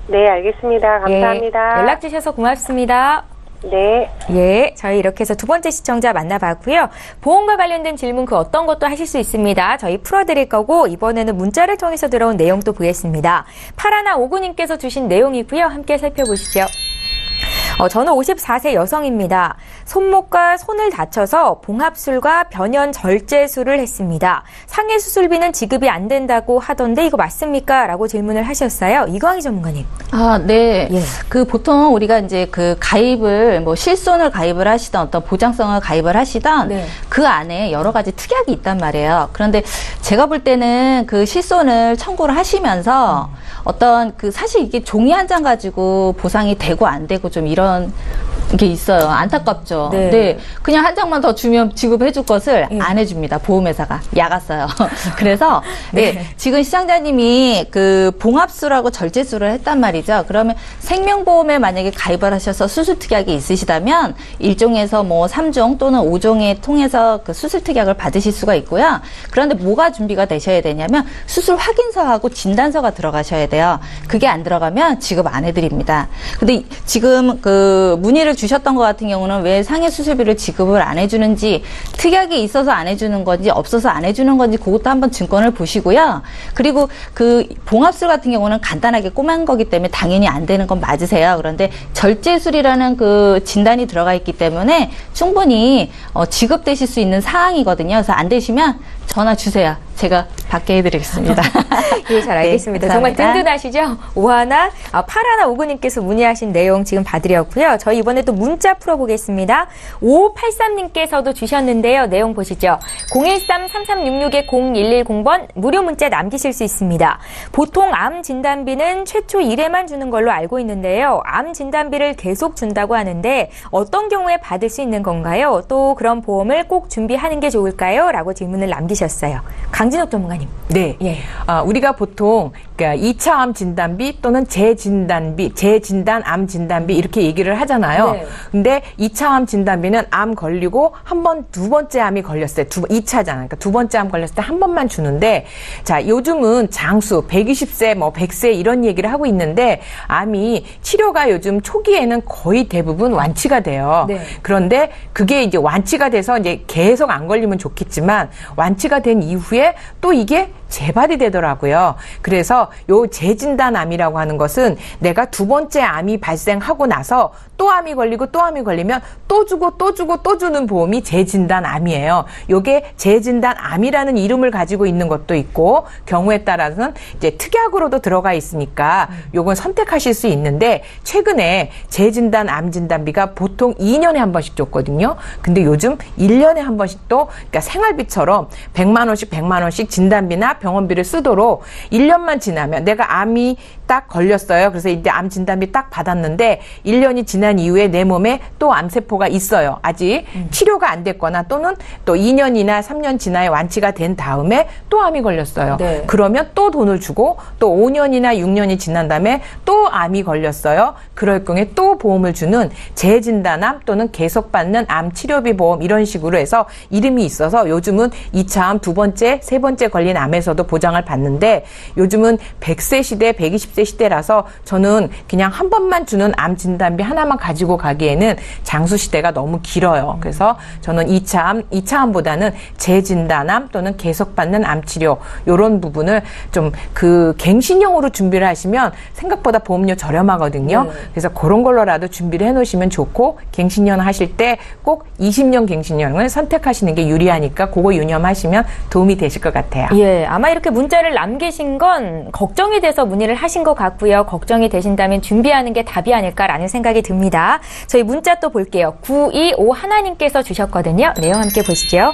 네, 알겠습니다. 감사합니다. 예, 연락 주셔서 고맙습니다. 네. 예, 저희 이렇게 해서 두 번째 시청자 만나봤고요. 보험과 관련된 질문 그 어떤 것도 하실 수 있습니다. 저희 풀어드릴 거고 이번에는 문자를 통해서 들어온 내용도 보겠습니다. 파라나 오구님께서 주신 내용이고요. 함께 살펴보시죠. 저는 54세 여성입니다. 손목과 손을 다쳐서 봉합술과 변연 절제술을 했습니다. 상해 수술비는 지급이 안 된다고 하던데 이거 맞습니까? 라고 질문을 하셨어요. 이광희 전문가님. 아, 네. 예. 그 보통 우리가 이제 그 가입을 뭐 실손을 가입을 하시던 어떤 보장성을 가입을 하시던 네. 그 안에 여러 가지 특약이 있단 말이에요. 그런데 제가 볼 때는 그 실손을 청구를 하시면서 어떤 그 사실 이게 종이 한 장 가지고 보상이 되고 안 되고 좀 이런 게 있어요. 안타깝죠. 네. 네. 그냥 한 장만 더 주면 지급해 줄 것을 예. 안 해줍니다. 보험회사가. 야갔어요. 그래서, 네. 네. 지금 시장자님이 그 봉합수라고 절제수를 했단 말이죠. 그러면 생명보험에 만약에 가입을 하셔서 수술특약이 있으시다면 1종에서 뭐 3종 또는 5종에 통해서 그 수술특약을 받으실 수가 있고요. 그런데 뭐가 준비가 되셔야 되냐면 수술 확인서하고 진단서가 들어가셔야 돼요. 그게 안 들어가면 지급 안 해드립니다. 근데 지금 그 문의를 문의를 주셨던 것 같은 경우는 왜 상해 수술비를 지급을 안 해주는지, 특약이 있어서 안 해주는 건지 없어서 안 해주는 건지 그것도 한번 증권을 보시고요. 그리고 그 봉합술 같은 경우는 간단하게 꼬맨 거기 때문에 당연히 안 되는 건 맞으세요. 그런데 절제술이라는 그 진단이 들어가 있기 때문에 충분히 지급되실 수 있는 사항이거든요. 그래서 안 되시면 전화 주세요. 제가 받게 해드리겠습니다. 예, 잘 알겠습니다. 네, 정말 든든하시죠? 8159님께서 문의하신 내용 지금 봐드렸고요. 저희 이번에 또 문자 풀어보겠습니다. 5583님께서도 주셨는데요. 내용 보시죠. 013-3366-0110번 무료 문자 남기실 수 있습니다. 보통 암 진단비는 최초 1회만 주는 걸로 알고 있는데요. 암 진단비를 계속 준다고 하는데 어떤 경우에 받을 수 있는 건가요? 또 그런 보험을 꼭 준비하는 게 좋을까요? 라고 질문을 남기셨어요. 강진욱 전문가님. 네. 예. 우리가 보통 그러니까 2차 암 진단비 또는 재진단비, 재진단 암 진단비 이렇게 얘기를 하잖아요. 네. 근데 2차 암 진단비는 암 걸리고 두 번째 암이 걸렸을 때 2차잖아요. 그러니까 두 번째 암 걸렸을 때 한 번만 주는데, 자, 요즘은 장수 120세, 100세 이런 얘기를 하고 있는데 암이 치료가 요즘 초기에는 거의 대부분 완치가 돼요. 네. 그런데 그게 이제 완치가 돼서 이제 계속 안 걸리면 좋겠지만 완치가 된 이후에 또 이게 재발이 되더라고요. 그래서 요 재진단암이라고 하는 것은 내가 두 번째 암이 발생하고 나서 또 암이 걸리고 또 암이 걸리면 또 주고 또 주고 또 주는 보험이 재진단암이에요. 요게 재진단암이라는 이름을 가지고 있는 것도 있고 경우에 따라서는 이제 특약으로도 들어가 있으니까 요건 선택하실 수 있는데 최근에 재진단암 진단비가 보통 2년에 한 번씩 줬거든요. 근데 요즘 1년에 한 번씩 또 그러니까 생활비처럼 100만 원씩 진단비나 병원비를 쓰도록 1년만 지나면 내가 암이 딱 걸렸어요. 그래서 이제 암 진단비 딱 받았는데 1년이 지난 이후에 내 몸에 또 암세포가 있어요. 아직 치료가 안 됐거나 또는 또 2년이나 3년 지나야 완치가 된 다음에 또 암이 걸렸어요. 네. 그러면 또 돈을 주고 또 5년이나 6년이 지난 다음에 또 암이 걸렸어요. 그럴 경우에 또 보험을 주는 재진단암 또는 계속받는 암 치료비 보험 이런 식으로 해서 이름이 있어서 요즘은 2차 암 두 번째, 세 번째 걸린 암에서도 보장을 받는데 요즘은 100세 시대, 120세 시대라서 저는 그냥 한 번만 주는 암 진단비 하나만 가지고 가기에는 장수 시대가 너무 길어요. 그래서 저는 2차 암보다는 재진단암 또는 계속받는 암 치료 이런 부분을 좀 그 갱신형으로 준비를 하시면 생각보다 보험료 저렴하거든요. 그래서 그런 걸로라도 준비를 해놓으시면 좋고 갱신형 하실 때 꼭 20년 갱신형을 선택하시는 게 유리하니까 그거 유념하시면 도움이 되실 것 같아요. 예, 아마 이렇게 문자를 남기신 건 걱정이 돼서 문의를 하신 것 같고요. 걱정이 되신다면 준비하는 게 답이 아닐까라는 생각이 듭니다. 저희 문자 또 볼게요. 9251님께서 주셨거든요. 내용 함께 보시죠.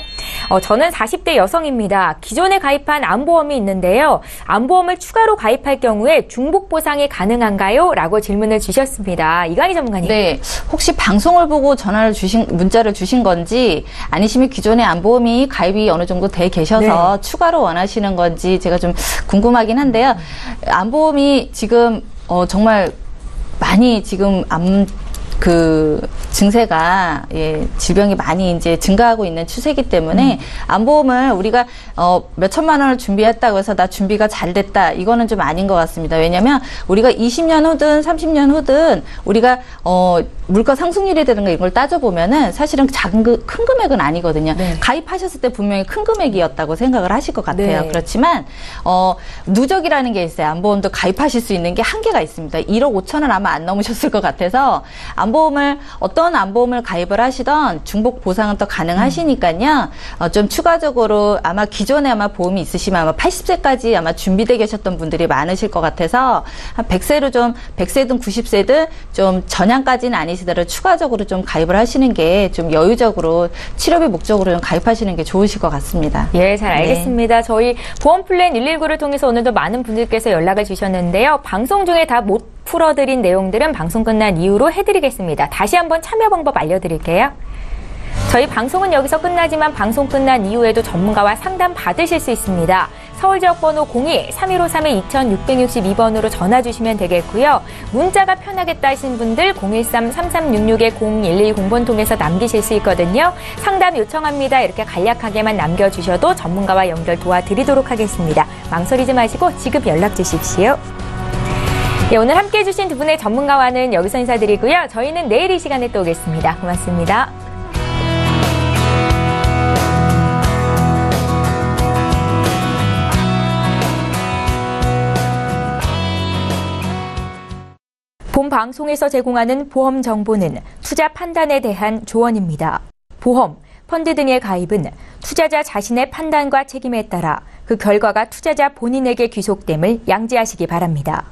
저는 40대 여성입니다. 기존에 가입한 암보험이 있는데요. 암보험을 추가로 가입할 경우에 중복 보상이 가능한가요? 라고 질문을 주셨습니다. 이강희 전문가님. 네, 혹시 방송을 보고 문자를 주신 건지 아니시면 기존에 암보험이 가입이 어느 정도 돼 계셔서 추가로 원하시는 건지 제가 좀 궁금하긴 한데요. 암보험이 지금 정말 많이 지금 증세가 질병이 많이 이제 증가하고 있는 추세이기 때문에 암보험을 우리가 몇 천만 원을 준비했다고 해서 나 준비가 잘 됐다 이거는 좀 아닌 것 같습니다. 왜냐하면 우리가 20년 후든 30년 후든 우리가 물가 상승률이라든가 이걸 따져보면은 사실은 큰 금액은 아니거든요. 네. 가입하셨을 때 분명히 큰 금액이었다고 생각을 하실 것 같아요. 네. 그렇지만 누적이라는 게 있어요. 암보험도 가입하실 수 있는 게 한계가 있습니다. 1억 5천은 아마 안 넘으셨을 것 같아서 어떤 암보험을 가입을 하시던 중복 보상은 또 가능하시니까요. 좀 추가적으로 아마 기존에 보험이 있으시면 아마 80세까지 아마 준비되어 계셨던 분들이 많으실 것 같아서 한 100세든 90세든 좀 전향까지는 아니시더라도 추가적으로 좀 가입을 하시는 게 좀 여유적으로 치료비 목적으로 좀 가입하시는 게 좋으실 것 같습니다. 예, 잘 알겠습니다. 저희 보험플랜 119를 통해서 오늘도 많은 분들께서 연락을 주셨는데요. 방송 중에 다 못 풀어드린 내용들은 방송 끝난 이후로 해드리겠습니다. 다시 한번 참여 방법 알려드릴게요. 저희 방송은 여기서 끝나지만 방송 끝난 이후에도 전문가와 상담 받으실 수 있습니다. 서울지역번호 02-3153-2662번으로 전화 주시면 되겠고요. 문자가 편하겠다 하신 분들 013-3366-0110번 통해서 남기실 수 있거든요. 상담 요청합니다. 이렇게 간략하게만 남겨주셔도 전문가와 연결 도와드리도록 하겠습니다. 망설이지 마시고 지금 연락 주십시오. 네, 오늘 함께해 주신 두 분의 전문가와는 여기서 인사드리고요. 저희는 내일 이 시간에 또 오겠습니다. 고맙습니다. 본 방송에서 제공하는 보험 정보는 투자 판단에 대한 조언입니다. 보험, 펀드 등의 가입은 투자자 자신의 판단과 책임에 따라 그 결과가 투자자 본인에게 귀속됨을 양지하시기 바랍니다.